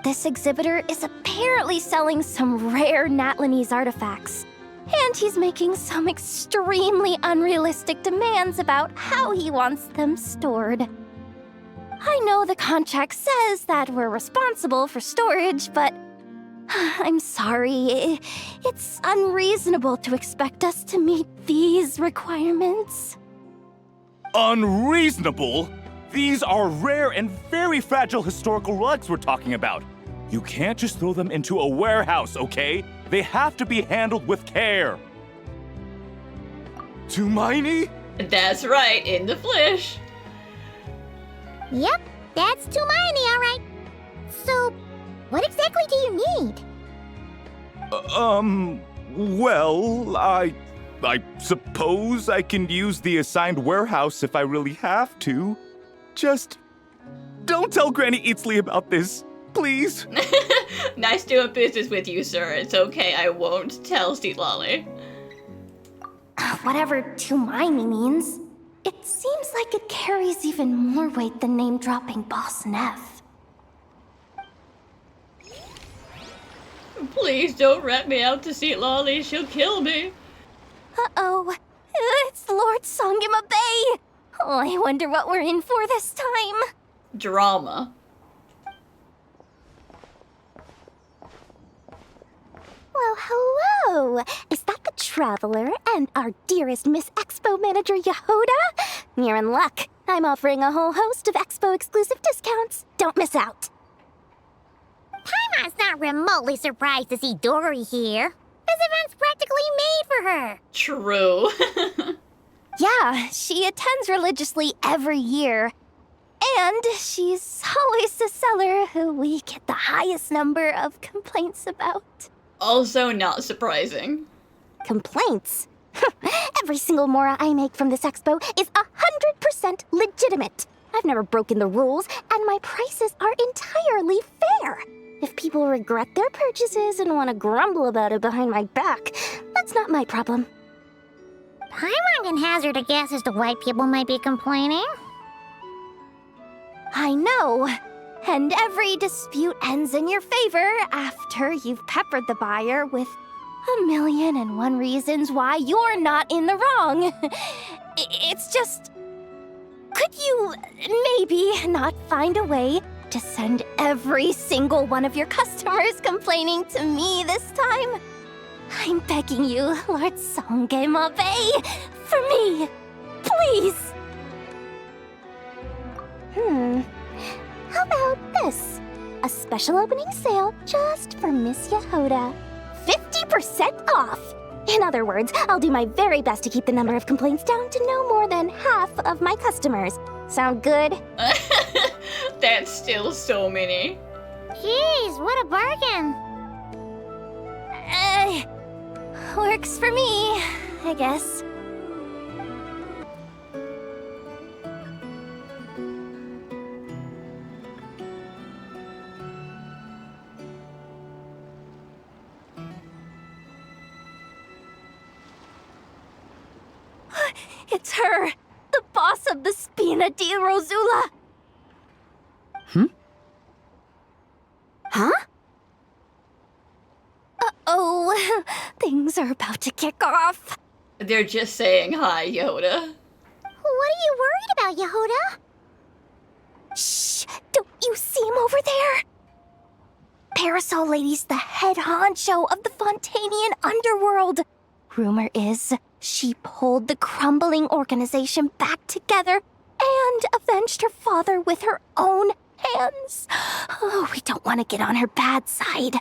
This exhibitor is apparently selling some rare Natlanese artifacts. And he's making some extremely unrealistic demands about how he wants them stored. I know the contract says that we're responsible for storage, but I'm sorry. It's unreasonable to expect us to meet these requirements. Unreasonable? These are rare and very fragile historical relics we're talking about. You can't just throw them into a warehouse, okay? They have to be handled with care. Tumaini? That's right, in the flesh. Yep, that's Tumaini, all right. So, what exactly do you need? Well, I suppose I can use the assigned warehouse if I really have to. Just don't tell Granny Eatsley about this, please. Nice doing business with you, sir. It's okay, I won't tell Lolly. Whatever Tumaini means, it seems like it carries even more weight than name-dropping Boss Neff. Please don't rat me out to see Lolly. She'll kill me. Uh-oh. It's Lord Songima Bay. Oh, I wonder what we're in for this time. Drama. Well, hello. Is that the Traveler and our dearest Miss Expo manager, Yehoda? You're in luck. I'm offering a whole host of Expo exclusive discounts. Don't miss out. Paimon's not remotely surprised to see Dory here. This event's practically made for her. True. Yeah, she attends religiously every year. And she's always the seller who we get the highest number of complaints about. Also not surprising. Complaints? Every single mora I make from this expo is 100% legitimate. I've never broken the rules, and my prices are entirely fair. If people regret their purchases and want to grumble about it behind my back, that's not my problem. Paimon can hazard a guess as to why people might be complaining. I know. And every dispute ends in your favor after you've peppered the buyer with 1,000,001 reasons why you're not in the wrong. It's just... Could you maybe not find a way to send every single one of your customers complaining to me this time? I'm begging you, Lord Songema Bay, for me, please. How about this? A special opening sale just for Miss Yehoda. 50% off! In other words, I'll do my very best to keep the number of complaints down to no more than half of my customers. Sound good? That's still so many. Jeez, what a bargain. Works for me, I guess. It's her! The boss of the Spina di Rosula! Huh? Uh-oh, things are about to kick off. They're just saying hi, Yoda. What are you worried about, Yehoda? Shh! Don't you see him over there? Parasol Lady's the head honcho of the Fontanian underworld. Rumor is she pulled the crumbling organization back together and avenged her father with her own hands. Oh, we don't want to get on her bad side.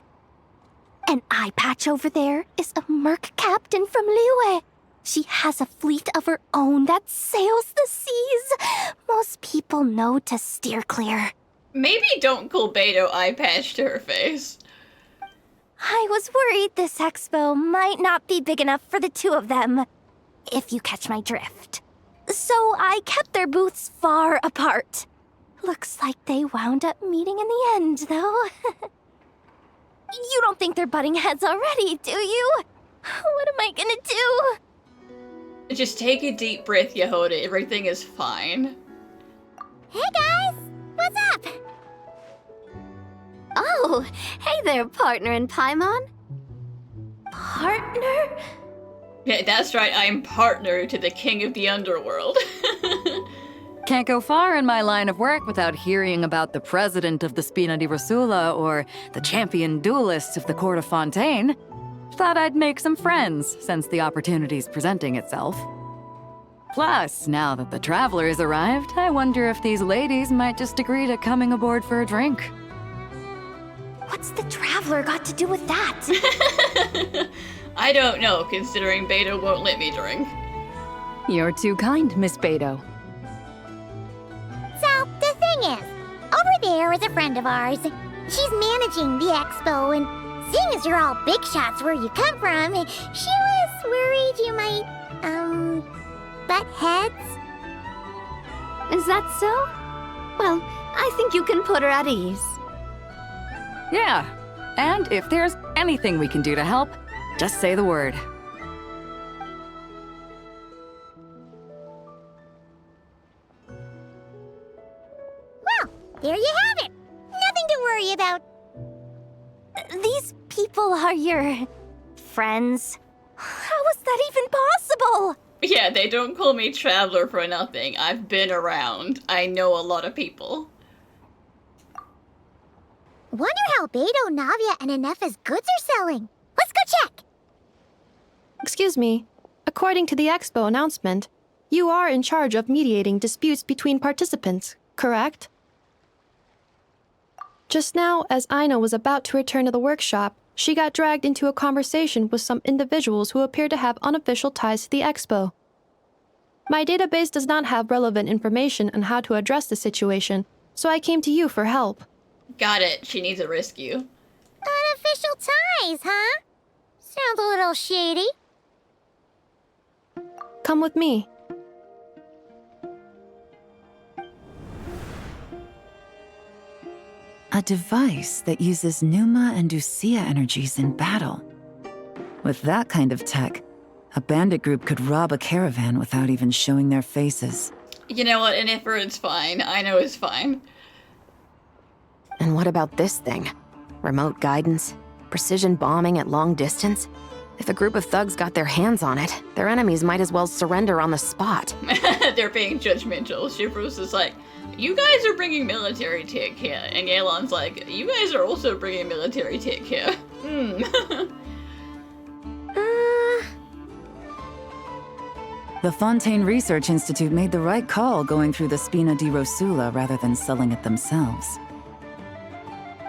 An eye patch over there is a merc captain from Liyue. She has a fleet of her own that sails the seas. Most people know to steer clear. Maybe don't call Beto eye patch to her face. I was worried this expo might not be big enough for the two of them, if you catch my drift. So I kept their booths far apart. Looks like they wound up meeting in the end, though. You don't think they're butting heads already, do you? What am I gonna do? Just take a deep breath, Yehoda. Everything is fine. Hey guys! What's up? Oh, hey there, partner in Paimon. Partner? Yeah, that's right. I'm partner to the king of the underworld. Can't go far in my line of work without hearing about the president of the Spina di Rosula or the champion duelist of the court of Fontaine. Thought I'd make some friends since the opportunity's presenting itself. Plus, now that the Traveler has arrived, I wonder if these ladies might just agree to coming aboard for a drink. What's the Traveler got to do with that? I don't know, considering Beto won't let me drink. You're too kind, Miss Beto. So, the thing is, over there is a friend of ours. She's managing the expo, and seeing as you're all big shots where you come from, she was worried you might, butt heads. Is that so? Well, I think you can put her at ease. Yeah, and if there's anything we can do to help, just say the word. Well, there you have it. Nothing to worry about. these people are your friends? How is that even possible? Yeah, they don't call me Traveler for nothing. I've been around. I know a lot of people. Wonder how Beto, Navia, and Nefer's goods are selling. Let's go check! Excuse me. According to the Expo announcement, you are in charge of mediating disputes between participants, correct? Just now, as Aino was about to return to the workshop, she got dragged into a conversation with some individuals who appear to have unofficial ties to the Expo. My database does not have relevant information on how to address the situation, so I came to you for help. Got it. She needs a rescue. Unofficial ties, huh? Sounds a little shady. Come with me. A device that uses Numa and Ducia energies in battle. With that kind of tech, a bandit group could rob a caravan without even showing their faces. You know what, Nefer, it's fine. I know it's fine. And what about this thing? Remote guidance? Precision bombing at long distance? If a group of thugs got their hands on it, their enemies might as well surrender on the spot. They're being judgmental. Shivrus is like, you guys are bringing military tech here. And Yelan's like, you guys are also bringing military tech here. The Fontaine Research Institute made the right call going through the Spina di Rosula rather than selling it themselves.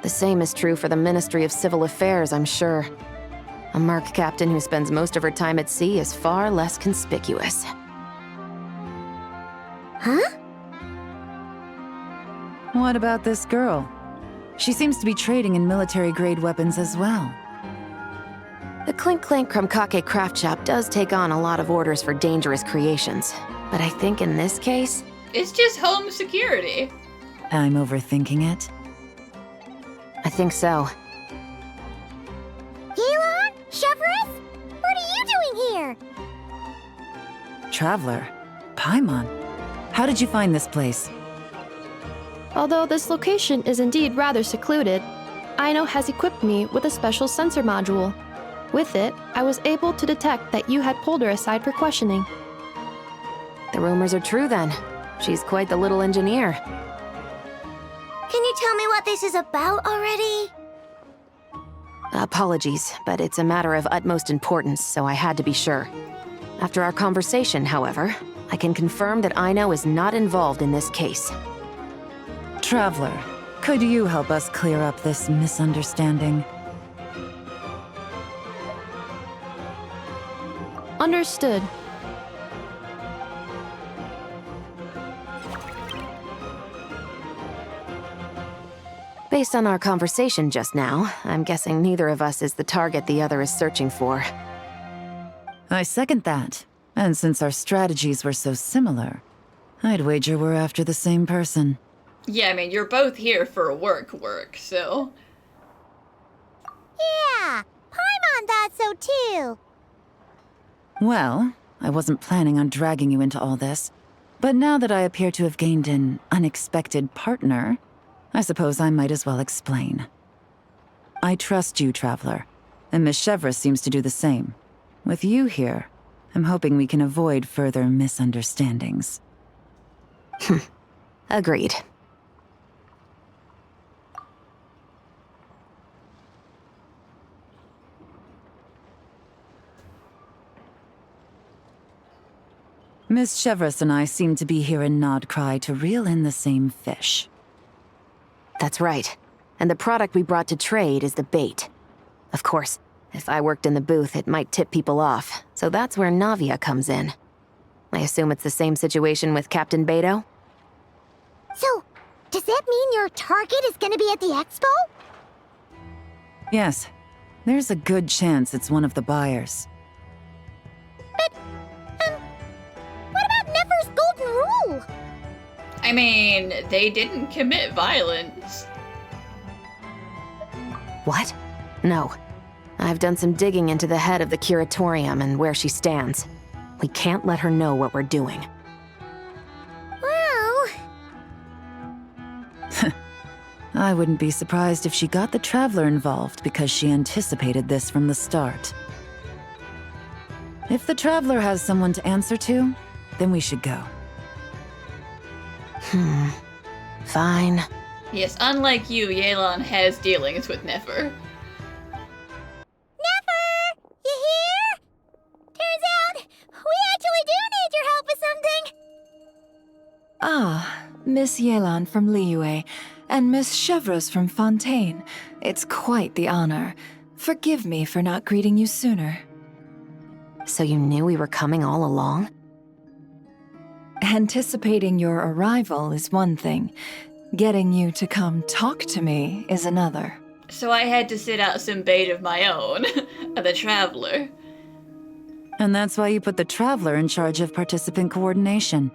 The same is true for the Ministry of Civil Affairs, I'm sure. A merc captain who spends most of her time at sea is far less conspicuous. Huh? What about this girl? She seems to be trading in military-grade weapons as well. The Clink Clank Krumkake craft shop does take on a lot of orders for dangerous creations, but I think in this case... It's just home security. I'm overthinking it. I think so. Yelan? Shivrus? What are you doing here? Traveler? Paimon? How did you find this place? Although this location is indeed rather secluded, Aino has equipped me with a special sensor module. With it, I was able to detect that you had pulled her aside for questioning. The rumors are true then. She's quite the little engineer. Can you tell me what this is about already? Apologies, but it's a matter of utmost importance, so I had to be sure. After our conversation, however, I can confirm that Aino is not involved in this case. Traveler, could you help us clear up this misunderstanding? Understood. Based on our conversation just now, I'm guessing neither of us is the target the other is searching for. I second that. And since our strategies were so similar, I'd wager we're after the same person. Yeah, I mean, you're both here for work, so... Yeah, Paimon thought so too. Well, I wasn't planning on dragging you into all this, but now that I appear to have gained an unexpected partner, I suppose I might as well explain. I trust you, Traveler, and Miss Chevra seems to do the same. With you here, I'm hoping we can avoid further misunderstandings. Agreed. Miss Chevres and I seem to be here in Nod-Krai to reel in the same fish. That's right. And the product we brought to trade is the bait. Of course, if I worked in the booth, it might tip people off, so that's where Navia comes in. I assume it's the same situation with Captain Beto? So, does that mean your target is gonna be at the expo? Yes. There's a good chance it's one of the buyers. What about Nefer's golden rule? I mean, they didn't commit violence. What? No. I've done some digging into the head of the curatorium and where she stands. We can't let her know what we're doing. Well... I wouldn't be surprised if she got the Traveler involved because she anticipated this from the start. If the Traveler has someone to answer to, then we should go. Fine. Yes, unlike you, Yelan has dealings with Nefer. Nefer! You here? Turns out, we actually do need your help with something! Ah, Miss Yelan from Liyue, and Miss Chevreuse from Fontaine. It's quite the honor. Forgive me for not greeting you sooner. So you knew we were coming all along? Anticipating your arrival is one thing. Getting you to come talk to me is another. So I had to sit out some bait of my own, the Traveler. And that's why you put the Traveler in charge of participant coordination.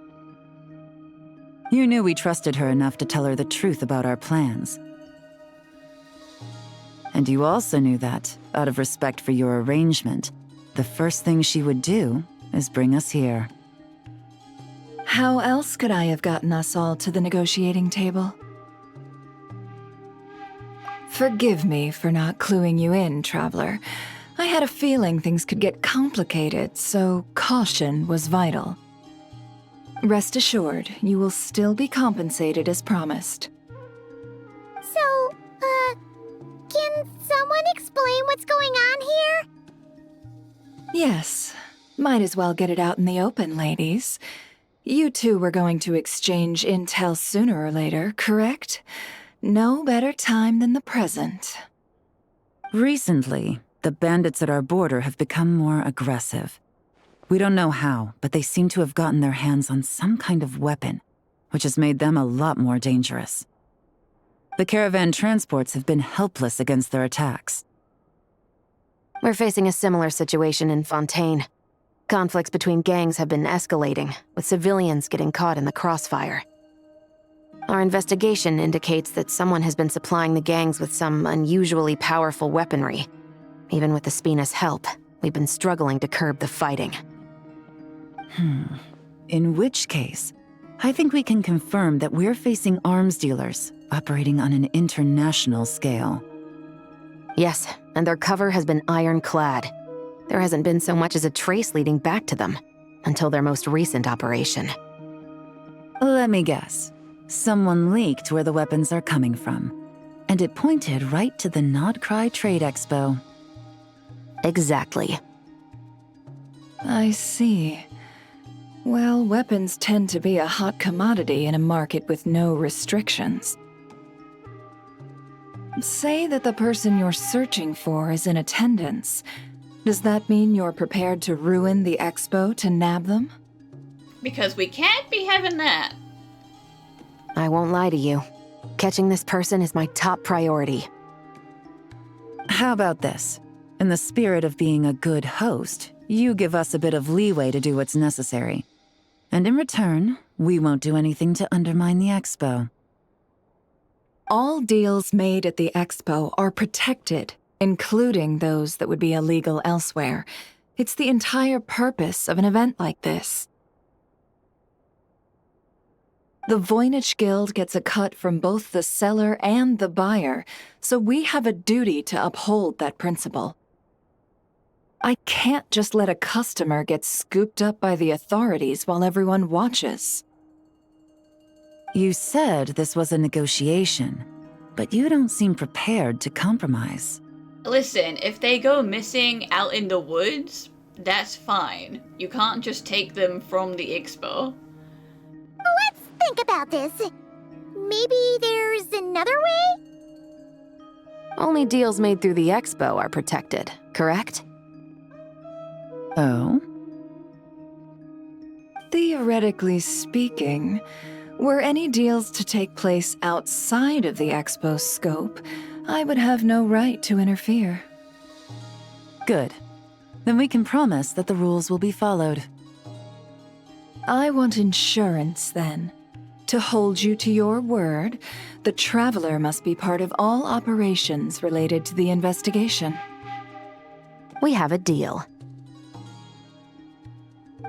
You knew we trusted her enough to tell her the truth about our plans. And you also knew that, out of respect for your arrangement, the first thing she would do is bring us here. How else could I have gotten us all to the negotiating table? Forgive me for not cluing you in, Traveler. I had a feeling things could get complicated, so caution was vital. Rest assured, you will still be compensated as promised. So, can someone explain what's going on here? Yes, might as well get it out in the open, ladies. You two were going to exchange intel sooner or later, correct? No better time than the present. Recently, the bandits at our border have become more aggressive. We don't know how, but they seem to have gotten their hands on some kind of weapon, which has made them a lot more dangerous. The caravan transports have been helpless against their attacks. We're facing a similar situation in Fontaine. Conflicts between gangs have been escalating, with civilians getting caught in the crossfire. Our investigation indicates that someone has been supplying the gangs with some unusually powerful weaponry. Even with the Spina's help, we've been struggling to curb the fighting. In which case, I think we can confirm that we're facing arms dealers operating on an international scale. Yes, and their cover has been ironclad. There hasn't been so much as a trace leading back to them, until their most recent operation. Let me guess. Someone leaked where the weapons are coming from, and it pointed right to the Nod-Krai Trade Expo. Exactly. I see. Well, weapons tend to be a hot commodity in a market with no restrictions. Say that the person you're searching for is in attendance. Does that mean you're prepared to ruin the expo to nab them? Because we can't be having that. I won't lie to you. Catching this person is my top priority. How about this? In the spirit of being a good host, you give us a bit of leeway to do what's necessary. And in return, we won't do anything to undermine the expo. All deals made at the expo are protected, including those that would be illegal elsewhere. It's the entire purpose of an event like this. The Voynich Guild gets a cut from both the seller and the buyer, so we have a duty to uphold that principle. I can't just let a customer get scooped up by the authorities while everyone watches. You said this was a negotiation, but you don't seem prepared to compromise. Listen, if they go missing out in the woods, that's fine. You can't just take them from the expo. Let's think about this. Maybe there's another way? Only deals made through the expo are protected, correct? Oh? Theoretically speaking, were any deals to take place outside of the expo's scope, I would have no right to interfere. Good. Then we can promise that the rules will be followed. I want insurance, then. To hold you to your word, the Traveler must be part of all operations related to the investigation. We have a deal.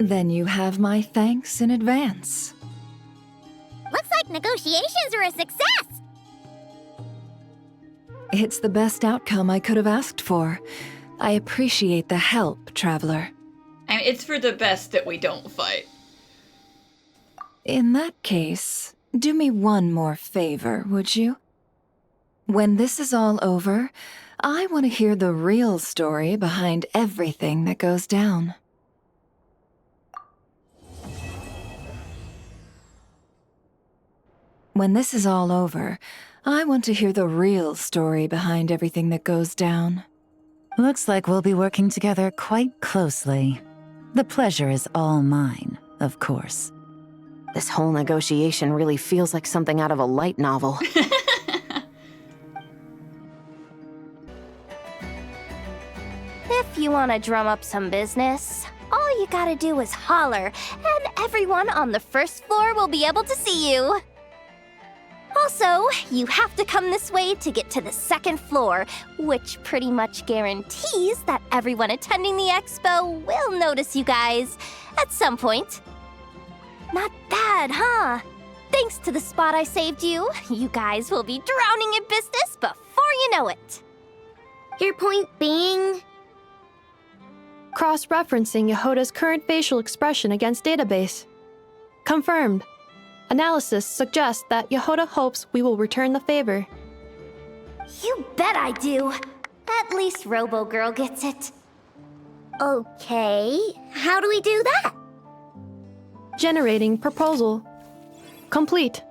Then you have my thanks in advance. Looks like negotiations are a success! It's the best outcome I could have asked for. I appreciate the help, Traveler. I mean, it's for the best that we don't fight. In that case, do me one more favor, would you? When this is all over, I want to hear the real story behind everything that goes down. When this is all over, I want to hear the real story behind everything that goes down. Looks like we'll be working together quite closely. The pleasure is all mine, of course. This whole negotiation really feels like something out of a light novel. If you want to drum up some business, all you gotta do is holler, and everyone on the first floor will be able to see you. Also, you have to come this way to get to the second floor, which pretty much guarantees that everyone attending the expo will notice you guys at some point. Not bad, huh? Thanks to the spot I saved you, you guys will be drowning in business before you know it. Your point being? Cross-referencing Yehoda's current facial expression against database. Confirmed. Analysis suggests that Yehoda hopes we will return the favor. You bet I do. At least Robo-Girl gets it. Okay, how do we do that? Generating proposal. Complete.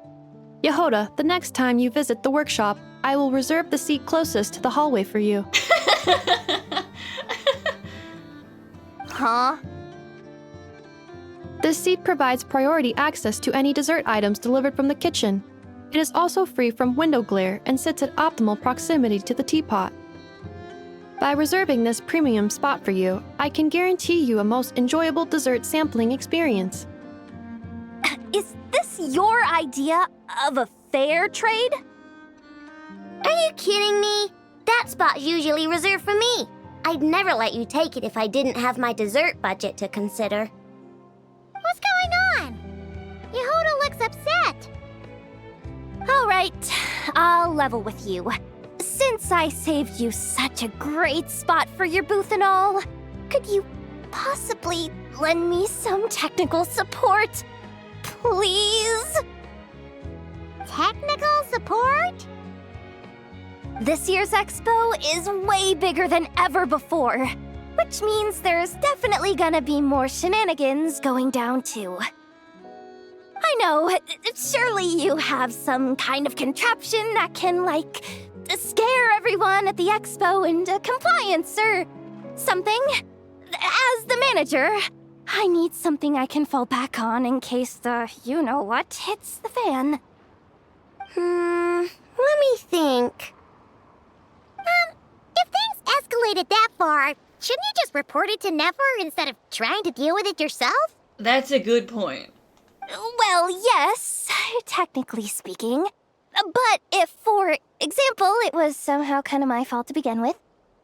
Yehoda, the next time you visit the workshop, I will reserve the seat closest to the hallway for you. Huh? This seat provides priority access to any dessert items delivered from the kitchen. It is also free from window glare and sits at optimal proximity to the teapot. By reserving this premium spot for you, I can guarantee you a most enjoyable dessert sampling experience. Is this your idea of a fair trade? Are you kidding me? That spot's usually reserved for me. I'd never let you take it if I didn't have my dessert budget to consider. What's going on? Yehoda looks upset. All right, I'll level with you. Since I saved you such a great spot for your booth and all, could you possibly lend me some technical support? Please? Technical support? This year's expo is way bigger than ever before, which means there's definitely gonna be more shenanigans going down too. I know, surely you have some kind of contraption that can, like, scare everyone at the expo into compliance or something. As the manager, I need something I can fall back on in case the you-know-what hits the fan. Let me think. If things escalated that far, shouldn't you just report it to Nefer instead of trying to deal with it yourself? That's a good point. Well, yes, technically speaking. But if, for example, it was somehow kind of my fault to begin with,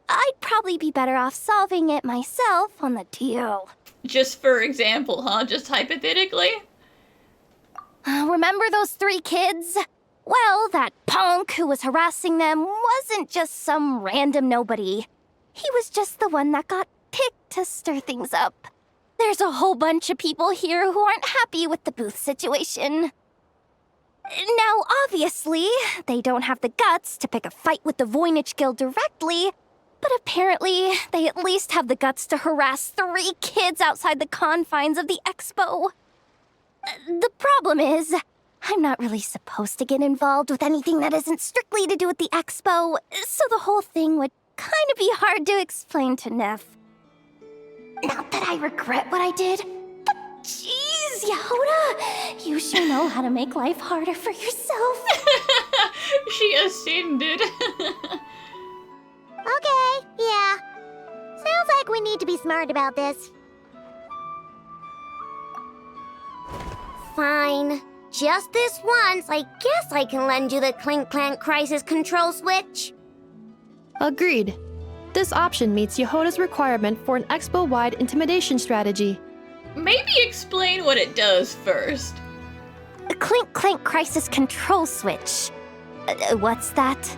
I'd probably be better off solving it myself on the DL. Just for example, huh? Just hypothetically? Remember those 3 kids? Well, that punk who was harassing them wasn't just some random nobody. He was just the one that got picked to stir things up. There's a whole bunch of people here who aren't happy with the booth situation. Now, obviously, they don't have the guts to pick a fight with the Voynich Guild directly, but apparently they at least have the guts to harass 3 kids outside the confines of the expo. The problem is, I'm not really supposed to get involved with anything that isn't strictly to do with the expo, so the whole thing would kind of be hard to explain to Neff. Not that I regret what I did, but jeez, Yehoda, you sure know how to make life harder for yourself. She ascended. Okay, yeah. Sounds like we need to be smart about this. Fine. Just this once, I guess I can lend you the Clink Clank Crisis Control Switch. Agreed. This option meets Yehoda's requirement for an expo-wide intimidation strategy. Maybe explain what it does first. The Clink Clank Crisis Control Switch. What's that?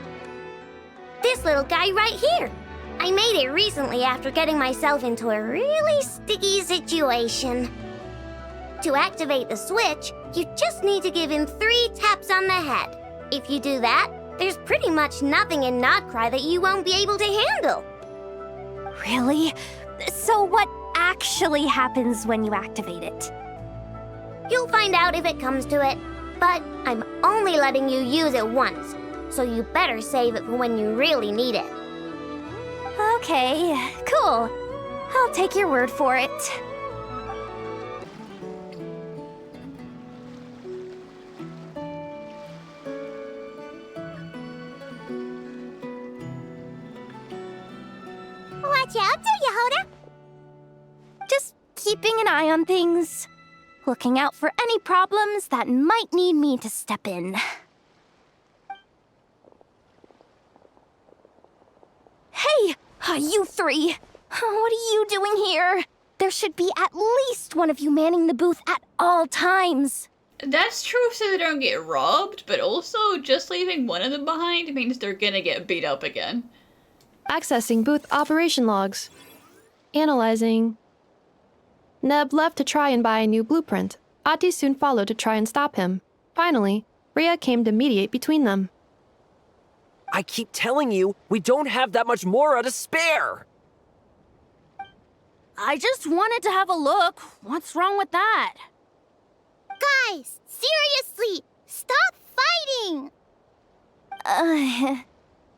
This little guy right here. I made it recently after getting myself into a really sticky situation. To activate the switch, you just need to give him 3 taps on the head. If you do that, there's pretty much nothing in Nod-Krai that you won't be able to handle. Really? So what actually happens when you activate it? You'll find out if it comes to it, but I'm only letting you use it once, so you better save it for when you really need it. Okay, cool. I'll take your word for it. Watch out, Yehoda! Just keeping an eye on things. Looking out for any problems that might need me to step in. Hey, you 3! What are you doing here? There should be at least one of you manning the booth at all times. That's true so they don't get robbed, but also just leaving one of them behind means they're gonna get beat up again. Accessing booth operation logs. Analyzing. Neb left to try and buy a new blueprint. Ati soon followed to try and stop him. Finally, Rhea came to mediate between them. I keep telling you, we don't have that much Mora to spare! I just wanted to have a look. What's wrong with that? Guys, seriously, stop fighting!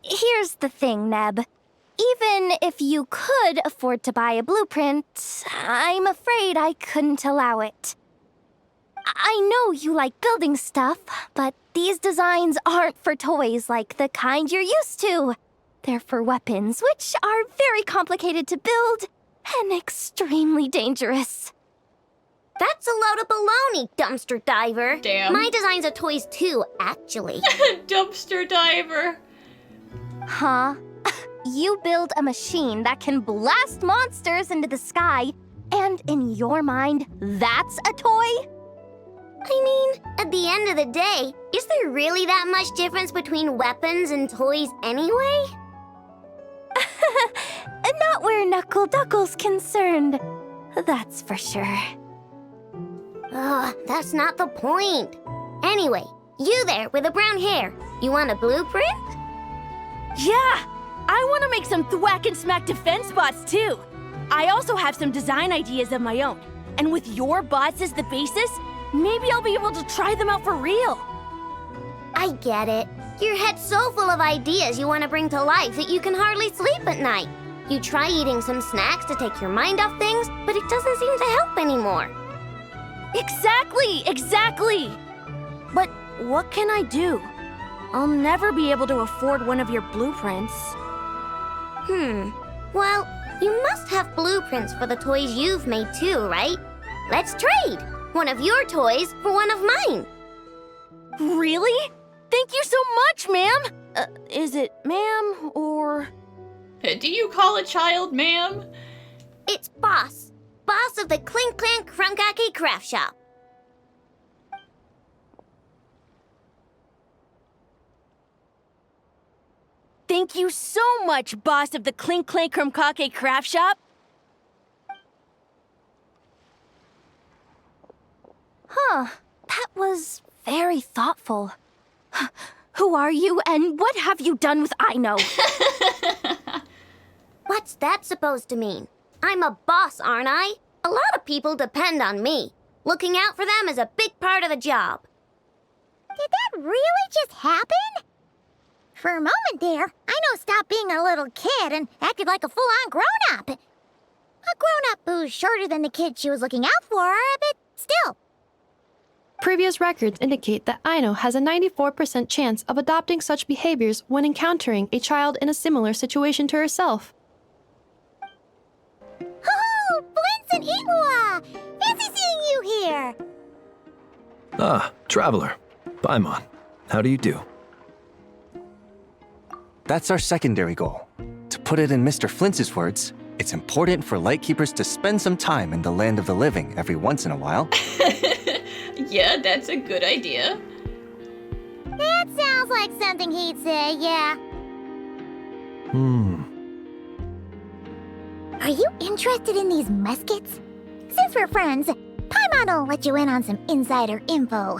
Here's the thing, Neb. Even if you could afford to buy a blueprint, I'm afraid I couldn't allow it. I know you like building stuff, but these designs aren't for toys like the kind you're used to. They're for weapons, which are very complicated to build and extremely dangerous. That's a load of baloney, dumpster diver. Damn. My designs are toys too, actually. Dumpster diver. Huh? You build a machine that can blast monsters into the sky, and in your mind, that's a toy? I mean, at the end of the day, is there really that much difference between weapons and toys anyway? Not where Knuckle Duckle's concerned. That's for sure. Ugh, that's not the point. Anyway, you there with the brown hair, you want a blueprint? Yeah! I want to make some thwack and smack defense bots too. I also have some design ideas of my own. And with your bots as the basis, maybe I'll be able to try them out for real. I get it. Your head's so full of ideas you want to bring to life that you can hardly sleep at night. You try eating some snacks to take your mind off things, but it doesn't seem to help anymore. Exactly! But what can I do? I'll never be able to afford one of your blueprints. Well, you must have blueprints for the toys you've made too, right? Let's trade! One of your toys for one of mine. Really? Thank you so much, ma'am! Is it ma'am or... Do you call a child ma'am? It's Boss. Boss of the Clink Clank Krumkake Craft Shop. Thank you so much, boss of the Clink Clank Krumkake Craft Shop. Huh, that was very thoughtful. Who are you, and what have you done with Aino? What's that supposed to mean? I'm a boss, aren't I? A lot of people depend on me. Looking out for them is a big part of the job. Did that really just happen? For a moment there, Aino stopped being a little kid and acted like a full-on grown-up. A grown-up who's shorter than the kid she was looking out for, but still. Previous records indicate that Aino has a 94% chance of adopting such behaviors when encountering a child in a similar situation to herself. Oh, Blintz and Igua! Fancy seeing you here! Ah, Traveler. Paimon. How do you do? That's our secondary goal. To put it in Mr. Flintz's words, it's important for Lightkeepers to spend some time in the land of the living every once in a while. Yeah, that's a good idea. That sounds like something he'd say, yeah. Are you interested in these muskets? Since we're friends, Paimon will let you in on some insider info.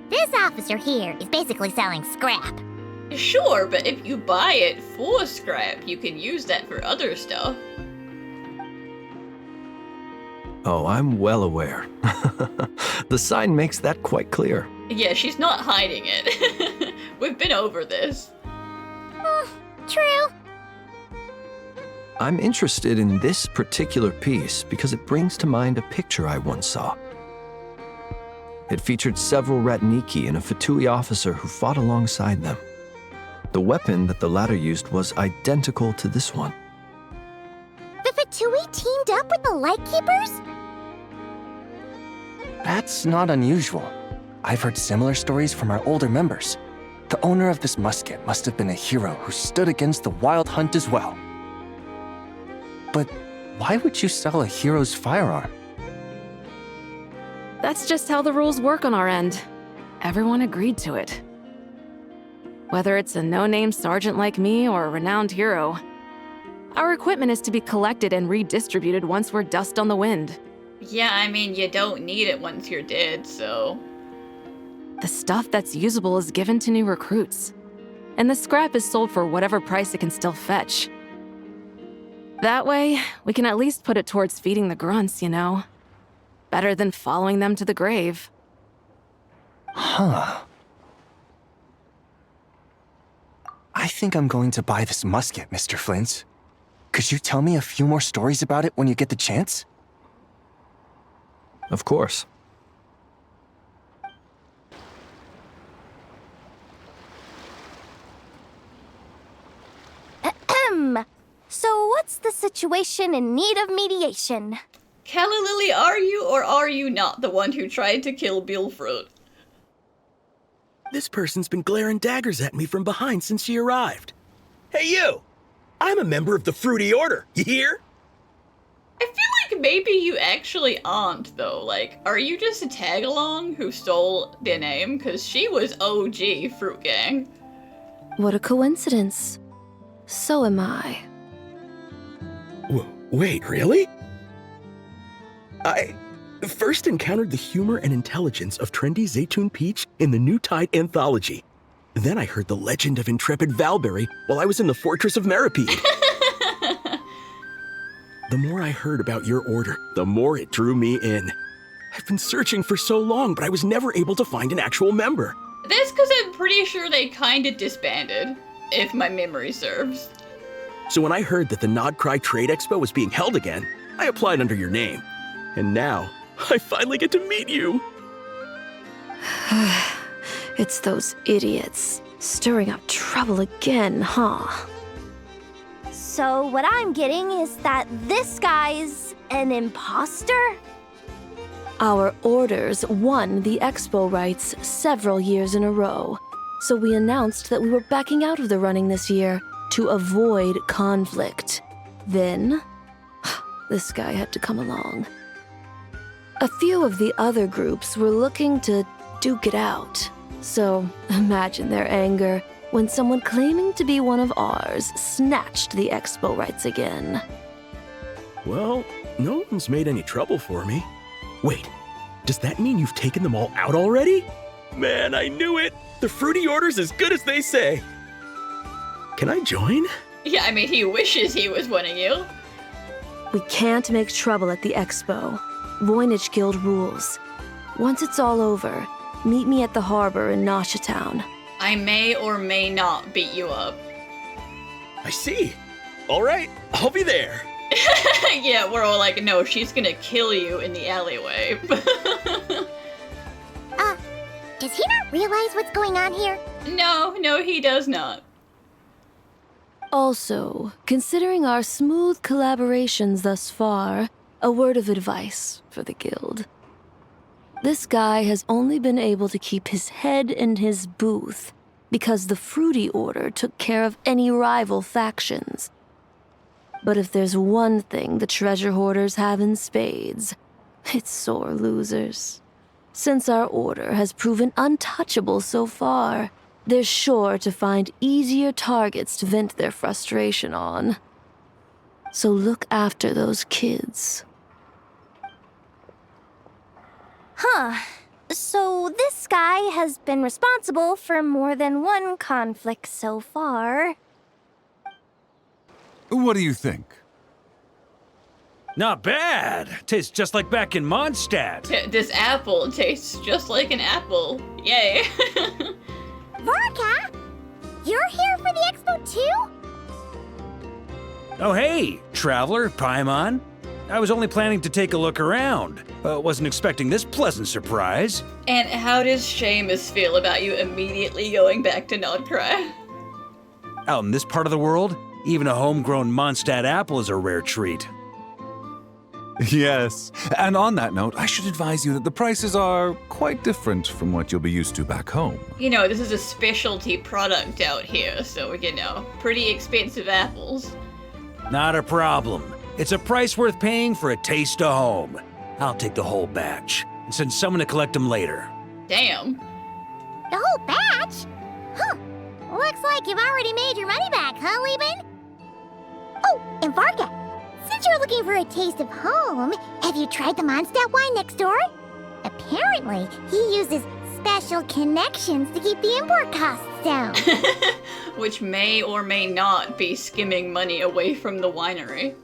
This officer here is basically selling scrap. Sure, but if you buy it for scrap, you can use that for other stuff. Oh, I'm well aware. The sign makes that quite clear. Yeah, she's not hiding it. We've been over this. True. I'm interested in this particular piece because it brings to mind a picture I once saw. It featured several Ratniki and a Fatui officer who fought alongside them. The weapon that the latter used was identical to this one. The Fatui teamed up with the Lightkeepers? That's not unusual. I've heard similar stories from our older members. The owner of this musket must have been a hero who stood against the Wild Hunt as well. But why would you sell a hero's firearm? That's just how the rules work on our end. Everyone agreed to it. Whether it's a no-name sergeant like me or a renowned hero, our equipment is to be collected and redistributed once we're dust on the wind. Yeah, I mean, you don't need it once you're dead, so... The stuff that's usable is given to new recruits, and the scrap is sold for whatever price it can still fetch. That way, we can at least put it towards feeding the grunts, you know? Better than following them to the grave. Huh. I think I'm going to buy this musket, Mr. Flint. Could you tell me a few more stories about it when you get the chance? Of course. So what's the situation in need of mediation? Calla Lily, are you or are you not the one who tried to kill Billfruit? This person's been glaring daggers at me from behind since she arrived. Hey, you! I'm a member of the Fruity Order, you hear? I feel like maybe you actually aren't, though. Like, are you just a tag-along who stole their name? Because she was OG Fruit Gang. What a coincidence. So am I. Wait, really? I first encountered the humor and intelligence of trendy Zaytun Peach in the New Tide anthology. Then I heard the legend of intrepid Valberry while I was in the Fortress of Meripede. The more I heard about your order, the more it drew me in. I've been searching for so long, but I was never able to find an actual member. That's because I'm pretty sure they kinda disbanded, if my memory serves. So when I heard that the Nod-Krai Trade Expo was being held again, I applied under your name. And now, I finally get to meet you. It's those idiots. Stirring up trouble again, huh? So what I'm getting is that this guy's an imposter? Our orders won the Expo rights several years in a row, so we announced that we were backing out of the running this year to avoid conflict. Then, this guy had to come along. A few of the other groups were looking to duke it out, so imagine their anger when someone claiming to be one of ours snatched the Expo rights again. Well, no one's made any trouble for me. Wait, does that mean you've taken them all out already? Man, I knew it! The Fruity Order's as good as they say. Can I join? Yeah, I mean, he wishes he was one of you. We can't make trouble at the Expo. Voynich Guild rules. Once it's all over, meet me at the harbor in Nasha Town. I may or may not beat you up. I see. All right, I'll be there. Yeah, we're all like, no, she's gonna kill you in the alleyway. Does he not realize what's going on here? No, he does not. Also, considering our smooth collaborations thus far, a word of advice for the guild. This guy has only been able to keep his head in his booth because the Fruity Order took care of any rival factions. But if there's one thing the treasure hoarders have in spades, it's sore losers. Since our order has proven untouchable so far, they're sure to find easier targets to vent their frustration on. So look after those kids. Huh. So this guy has been responsible for more than one conflict so far. What do you think? Not bad. Tastes just like back in Mondstadt. This apple tastes just like an apple. Yay. Varka, you're here for the expo too? Oh hey, traveler, Paimon. I was only planning to take a look around. Wasn't expecting this pleasant surprise. And how does Seamus feel about you immediately going back to Nod-Krai? Out in this part of the world, even a homegrown Mondstadt apple is a rare treat. Yes, and on that note, I should advise you that the prices are quite different from what you'll be used to back home. You know, this is a specialty product out here, so, you know, pretty expensive apples. Not a problem. It's a price worth paying for a taste of home. I'll take the whole batch and send someone to collect them later. Damn. The whole batch? Huh. Looks like you've already made your money back, huh, Lieben? Oh, and Varka, since you're looking for a taste of home, have you tried the Mondstadt wine next door? Apparently, he uses special connections to keep the import costs down. Which may or may not be skimming money away from the winery.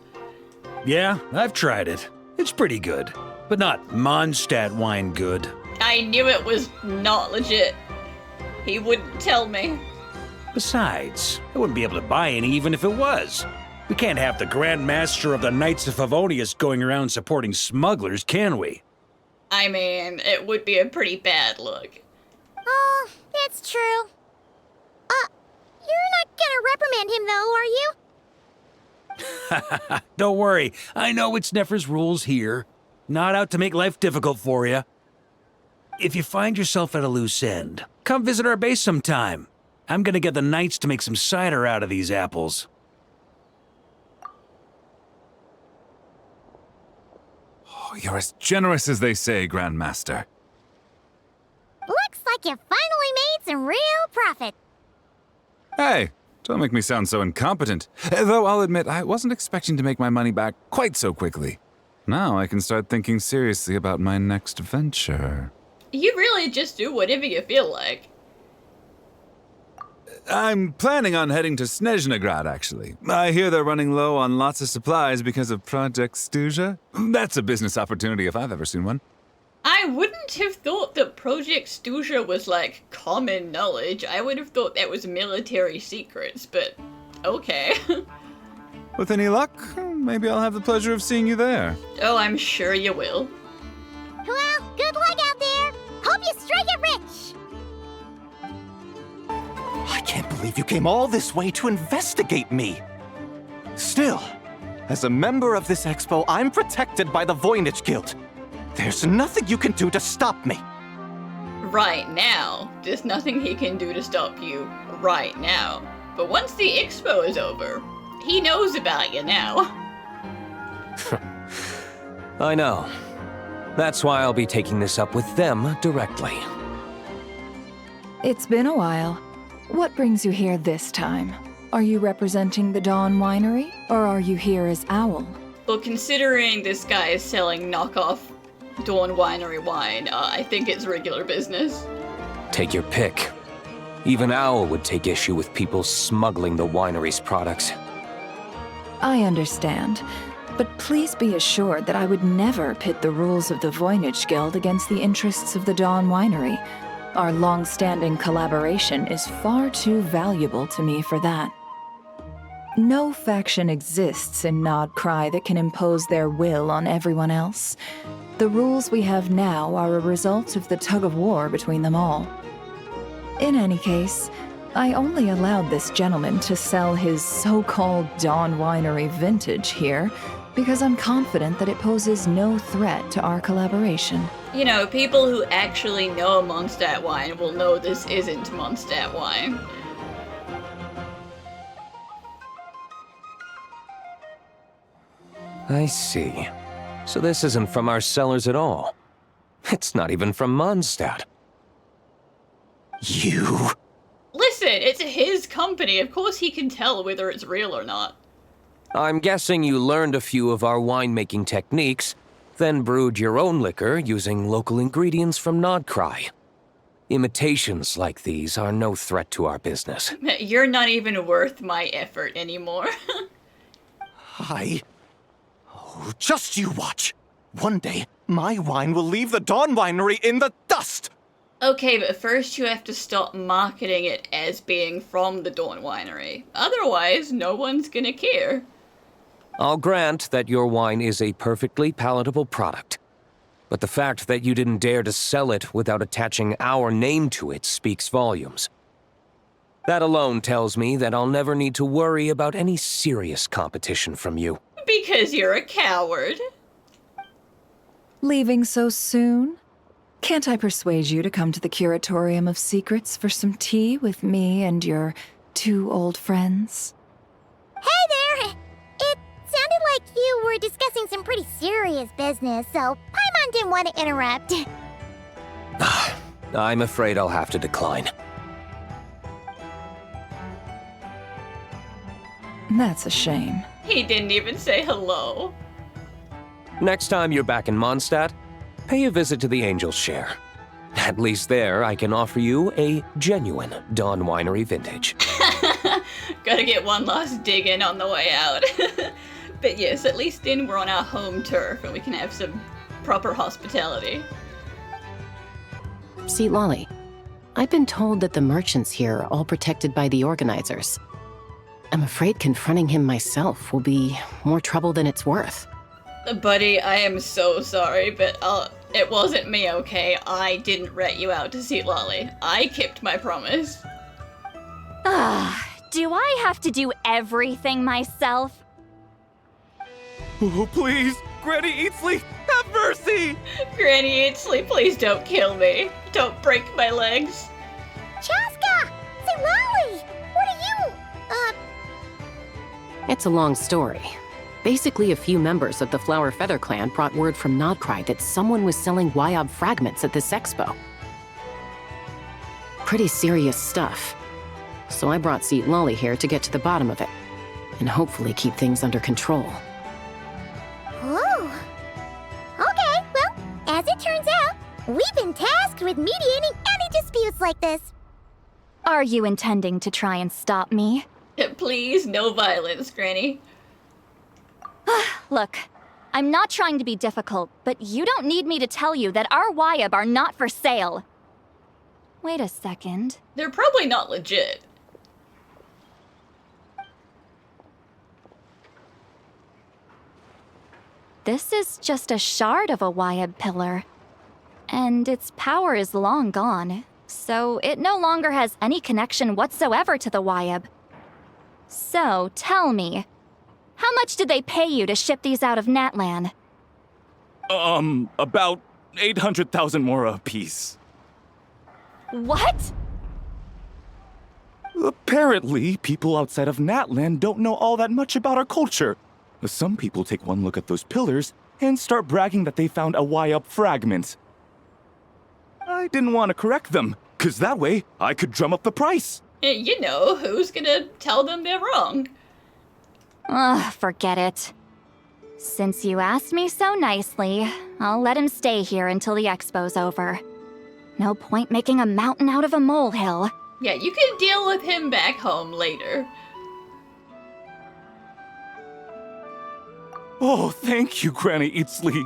Yeah, I've tried it. It's pretty good, but not Mondstadt wine good. I knew it was not legit. He wouldn't tell me. Besides, I wouldn't be able to buy any even if it was. We can't have the Grand Master of the Knights of Favonius going around supporting smugglers, can we? I mean, it would be a pretty bad look. Oh, it's true. You're not gonna reprimand him though, are you? Don't worry, I know it's Nefer's rules here. Not out to make life difficult for you. If you find yourself at a loose end, come visit our base sometime. I'm gonna get the Knights to make some cider out of these apples. Oh, you're as generous as they say, Grandmaster. Looks like you finally made some real profit. Hey, don't make me sound so incompetent. Though I'll admit, I wasn't expecting to make my money back quite so quickly. Now I can start thinking seriously about my next venture. You really just do whatever you feel like. I'm planning on heading to Snezhnegrad, actually. I hear they're running low on lots of supplies because of Project Stuja. That's a business opportunity if I've ever seen one. I wouldn't have thought that Project Stuja was, like, common knowledge. I would have thought that was military secrets, but okay. With any luck, maybe I'll have the pleasure of seeing you there. Oh, I'm sure you will. Well, good luck out there. Hope you strike it rich. I can't believe you came all this way to investigate me. Still, as a member of this expo, I'm protected by the Voynich Guild. There's nothing you can do to stop me. Right now. There's nothing he can do to stop you right now. But once the expo is over, he knows about you now. I know. That's why I'll be taking this up with them directly. It's been a while. What brings you here this time? Are you representing the Dawn Winery, or are you here as Owl? Well, considering this guy is selling knockoff Dawn Winery wine, I think it's regular business. Take your pick. Even Owl would take issue with people smuggling the winery's products. I understand, but please be assured that I would never pit the rules of the Voynich Guild against the interests of the Dawn Winery. Our long-standing collaboration is far too valuable to me for that. No faction exists in Nod-Krai that can impose their will on everyone else. The rules we have now are a result of the tug-of-war between them all. In any case, I only allowed this gentleman to sell his so-called Dawn Winery vintage here because I'm confident that it poses no threat to our collaboration. You know, people who actually know Mondstadt wine will know this isn't Mondstadt wine. I see. So this isn't from our cellars at all. It's not even from Mondstadt. You... company. Of course he can tell whether it's real or not. I'm guessing you learned a few of our winemaking techniques, then brewed your own liquor using local ingredients from Nod-Krai. Imitations like these are no threat to our business. You're not even worth my effort anymore. Oh, just you watch. One day, my wine will leave the Dawn Winery in the dust! Okay, but first you have to stop marketing it as being from the Dawn Winery. Otherwise, no one's gonna care. I'll grant that your wine is a perfectly palatable product. But the fact that you didn't dare to sell it without attaching our name to it speaks volumes. That alone tells me that I'll never need to worry about any serious competition from you. Because you're a coward. Leaving so soon? Can't I persuade you to come to the Curatorium of Secrets for some tea with me and your 2 old friends? Hey there! It sounded like you were discussing some pretty serious business, so Paimon didn't want to interrupt. I'm afraid I'll have to decline. That's a shame. He didn't even say hello. Next time you're back in Mondstadt, pay a visit to the Angel's Share. At least there, I can offer you a genuine Dawn Winery vintage. Gotta get one last dig in on the way out. But yes, at least then we're on our home turf and we can have some proper hospitality. See, Lolly, I've been told that the merchants here are all protected by the organizers. I'm afraid confronting him myself will be more trouble than it's worth. Buddy, I am so sorry, but it wasn't me, okay? I didn't rat you out to see Lolly. I kept my promise. Do I have to do everything myself? Oh, please! Granny Eatsley, have mercy! Granny Eatsley, please don't kill me. Don't break my legs. Chaska! Say, Lolly! What are you? It's a long story. Basically, a few members of the Flower Feather clan brought word from Nod-Krai that someone was selling Wyob fragments at this expo. Pretty serious stuff. So I brought Seat Lolly here to get to the bottom of it, and hopefully keep things under control. Oh. Okay, well, as it turns out, we've been tasked with mediating any disputes like this. Are you intending to try and stop me? Please, no violence, Granny. Look, I'm not trying to be difficult, but you don't need me to tell you that our Wyob are not for sale. Wait a second. They're probably not legit. This is just a shard of a Wyob pillar. And its power is long gone, so it no longer has any connection whatsoever to the Wyob. So, tell me, how much did they pay you to ship these out of Natlan? About 800,000 more apiece. What? Apparently, people outside of Natlan don't know all that much about our culture. Some people take one look at those pillars and start bragging that they found a Wyob fragment. I didn't want to correct them, because that way I could drum up the price. You know, who's gonna tell them they're wrong? Ugh, forget it. Since you asked me so nicely, I'll let him stay here until the expo's over. No point making a mountain out of a molehill. Yeah, you can deal with him back home later. Oh, thank you, Granny Eatsley.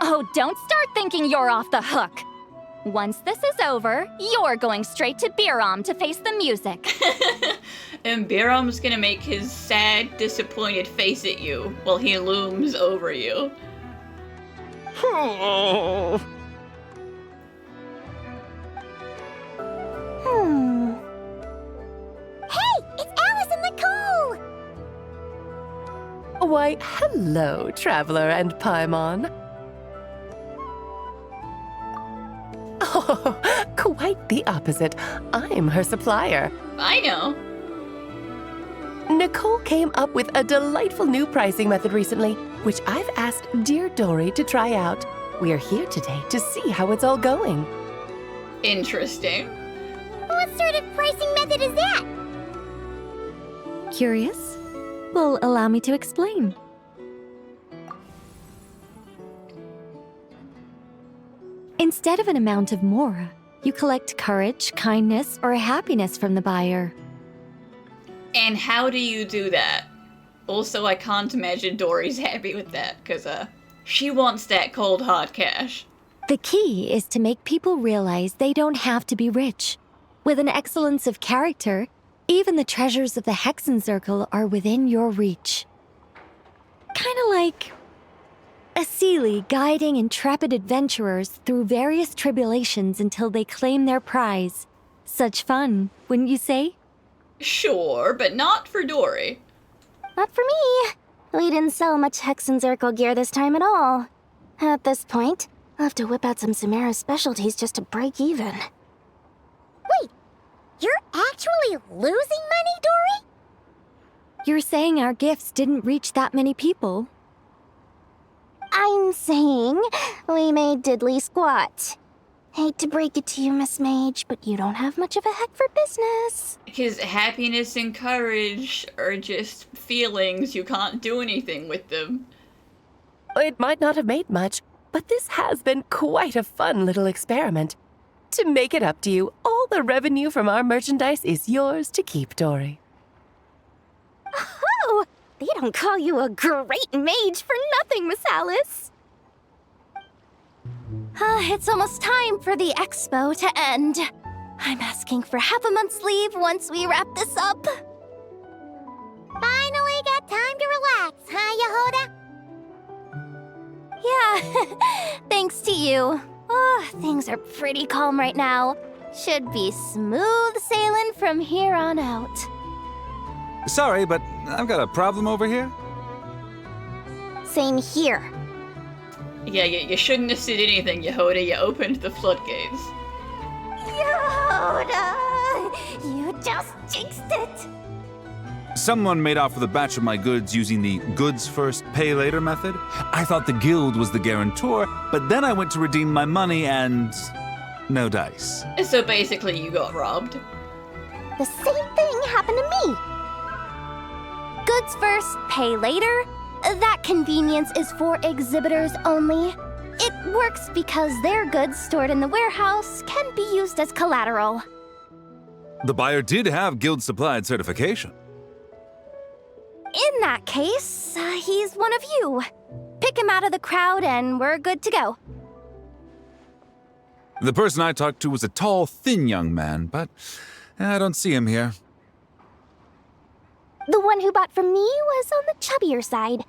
Oh, don't start thinking you're off the hook. Once this is over, you're going straight to Biram to face the music. And Biram's gonna make his sad, disappointed face at you while he looms over you. Oh. Hey, it's Alice and Nicole! Why, hello, Traveler and Paimon. Oh, quite the opposite. I'm her supplier. I know. Nicole came up with a delightful new pricing method recently, which I've asked dear Dory to try out. We're here today to see how it's all going. Interesting. What's What sort of pricing method is that? Curious? Well, allow me to explain. Instead of an amount of mora, you collect courage, kindness, or happiness from the buyer. And how do you do that? Also, I can't imagine Dory's happy with that, because, she wants that cold hard cash. The key is to make people realize they don't have to be rich. With an excellence of character, even the treasures of the Hexen Circle are within your reach. Kinda like a Seelie guiding intrepid adventurers through various tribulations until they claim their prize. Such fun, wouldn't you say? Sure, but not for Dory. Not for me. We didn't sell much Hexen Circle gear this time at all. At this point, I'll have to whip out some Samara specialties just to break even. Wait, you're actually losing money, Dory? You're saying our gifts didn't reach that many people? I'm saying we made diddly squat. Hate to break it to you, Miss Mage, but you don't have much of a head for business. Because happiness and courage are just feelings. You can't do anything with them. It might not have made much, but this has been quite a fun little experiment. To make it up to you, all the revenue from our merchandise is yours to keep, Dory. Oh, they don't call you a great mage for nothing, Miss Alice. It's almost time for the expo to end. I'm asking for half a month's leave once we wrap this up. Finally got time to relax, huh, Yehoda? Yeah, thanks to you. Oh, things are pretty calm right now. Should be smooth sailing from here on out. Sorry, but I've got a problem over here. Same here. Yeah, you shouldn't have said anything, Yehoda. You opened the floodgates. Yehoda! You just jinxed it! Someone made off with a batch of my goods using the goods first, pay later method. I thought the guild was the guarantor, but then I went to redeem my money and no dice. So basically you got robbed. The same thing happened to me. Goods first, pay later? That convenience is for exhibitors only. It works because their goods stored in the warehouse can be used as collateral. The buyer did have guild supplied certification. In that case, he's one of you. Pick him out of the crowd and we're good to go. The person I talked to was a tall, thin young man, but I don't see him here. The one who bought from me was on the chubbier side.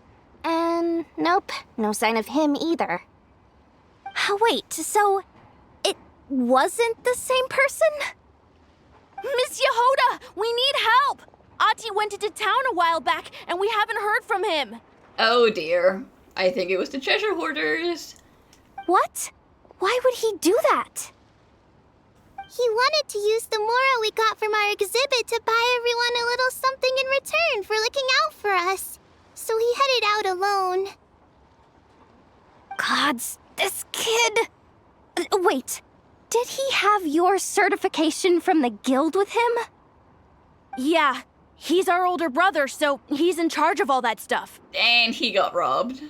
And nope, no sign of him either. Wait, so it wasn't the same person? Miss Yehoda, we need help! Ati went into town a while back, and we haven't heard from him. Oh dear. I think it was the treasure hoarders. What? Why would he do that? He wanted to use the mora we got from our exhibit to buy everyone a little something in return for looking out for us. So he headed out alone. Gods, this kid... Wait, did he have your certification from the guild with him? Yeah, he's our older brother, so he's in charge of all that stuff. And he got robbed.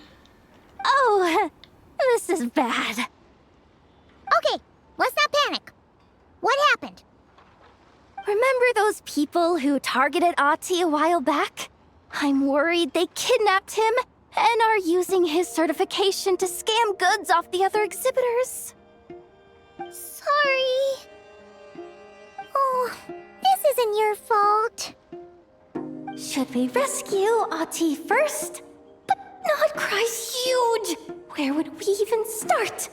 Oh, this is bad. Okay, let's not panic. What happened? Remember those people who targeted Ati a while back? I'm worried they kidnapped him and are using his certification to scam goods off the other exhibitors. Sorry. Oh, this isn't your fault. Should we rescue Ati first? But Nod-Krai's huge! Where would we even start?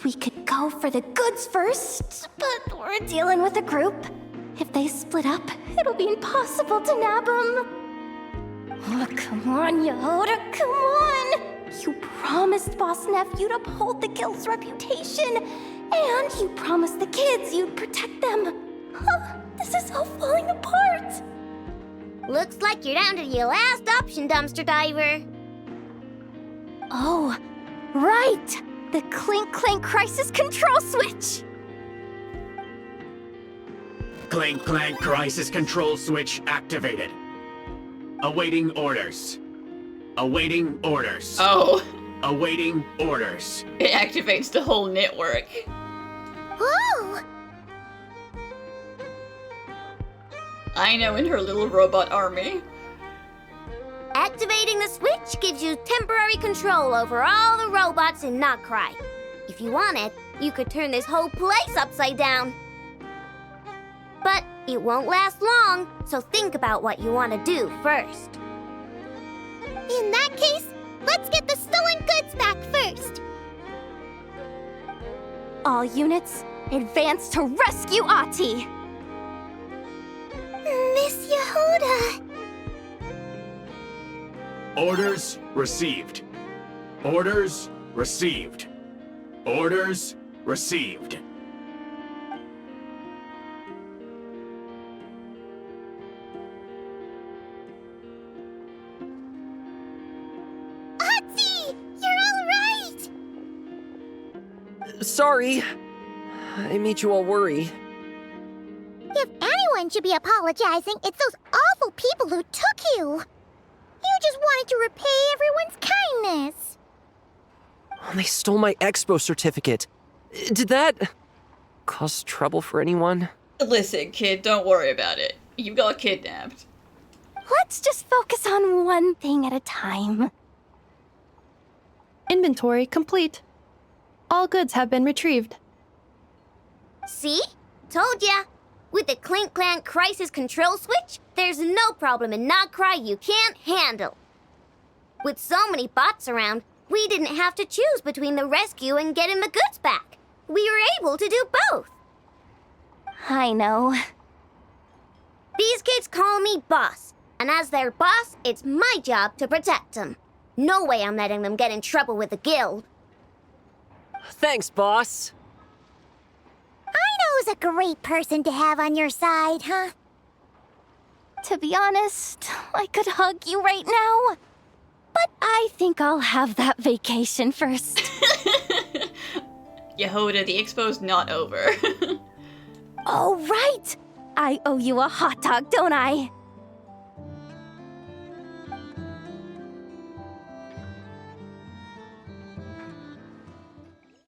We could go for the goods first, but we're dealing with a group. If they split up, it'll be impossible to nab them. Oh, come on, Yehoda, come on! You promised Boss Neff you'd uphold the guild's reputation, and you promised the kids you'd protect them. This is all falling apart. Looks like you're down to your last option, dumpster diver. Oh, right! The Clink Clank Crisis Control Switch! Clank Clank crisis control switch activated. Awaiting orders. Awaiting orders. Oh. Awaiting orders. It activates the whole network. Whoa! I know, in her little robot army. Activating the switch gives you temporary control over all the robots in Nod-Krai. If you wanted, you could turn this whole place upside down. But it won't last long, so think about what you want to do first. In that case, let's get the stolen goods back first. All units, advance to rescue Ahti! Miss Yehuda! Orders received. Orders received. Orders received. Ahti! You're all right! Sorry. I made you all worry. If anyone should be apologizing, it's those awful people who took you. You just wanted to repay everyone's kindness. They stole my Expo certificate. Did that cause trouble for anyone? Listen, kid, don't worry about it. You got kidnapped. Let's just focus on one thing at a time. Inventory complete. All goods have been retrieved. See? Told ya. With the Clink Clank crisis control switch, there's no problem in Nod-Krai you can't handle. With so many bots around, we didn't have to choose between the rescue and getting the goods back. We were able to do both. I know. These kids call me boss, and as their boss, it's my job to protect them. No way I'm letting them get in trouble with the guild. Thanks, boss. I know who's a great person to have on your side, huh? To be honest, I could hug you right now. But I think I'll have that vacation first. Yehuda, the expo's not over. Oh, right! I owe you a hot dog, don't I?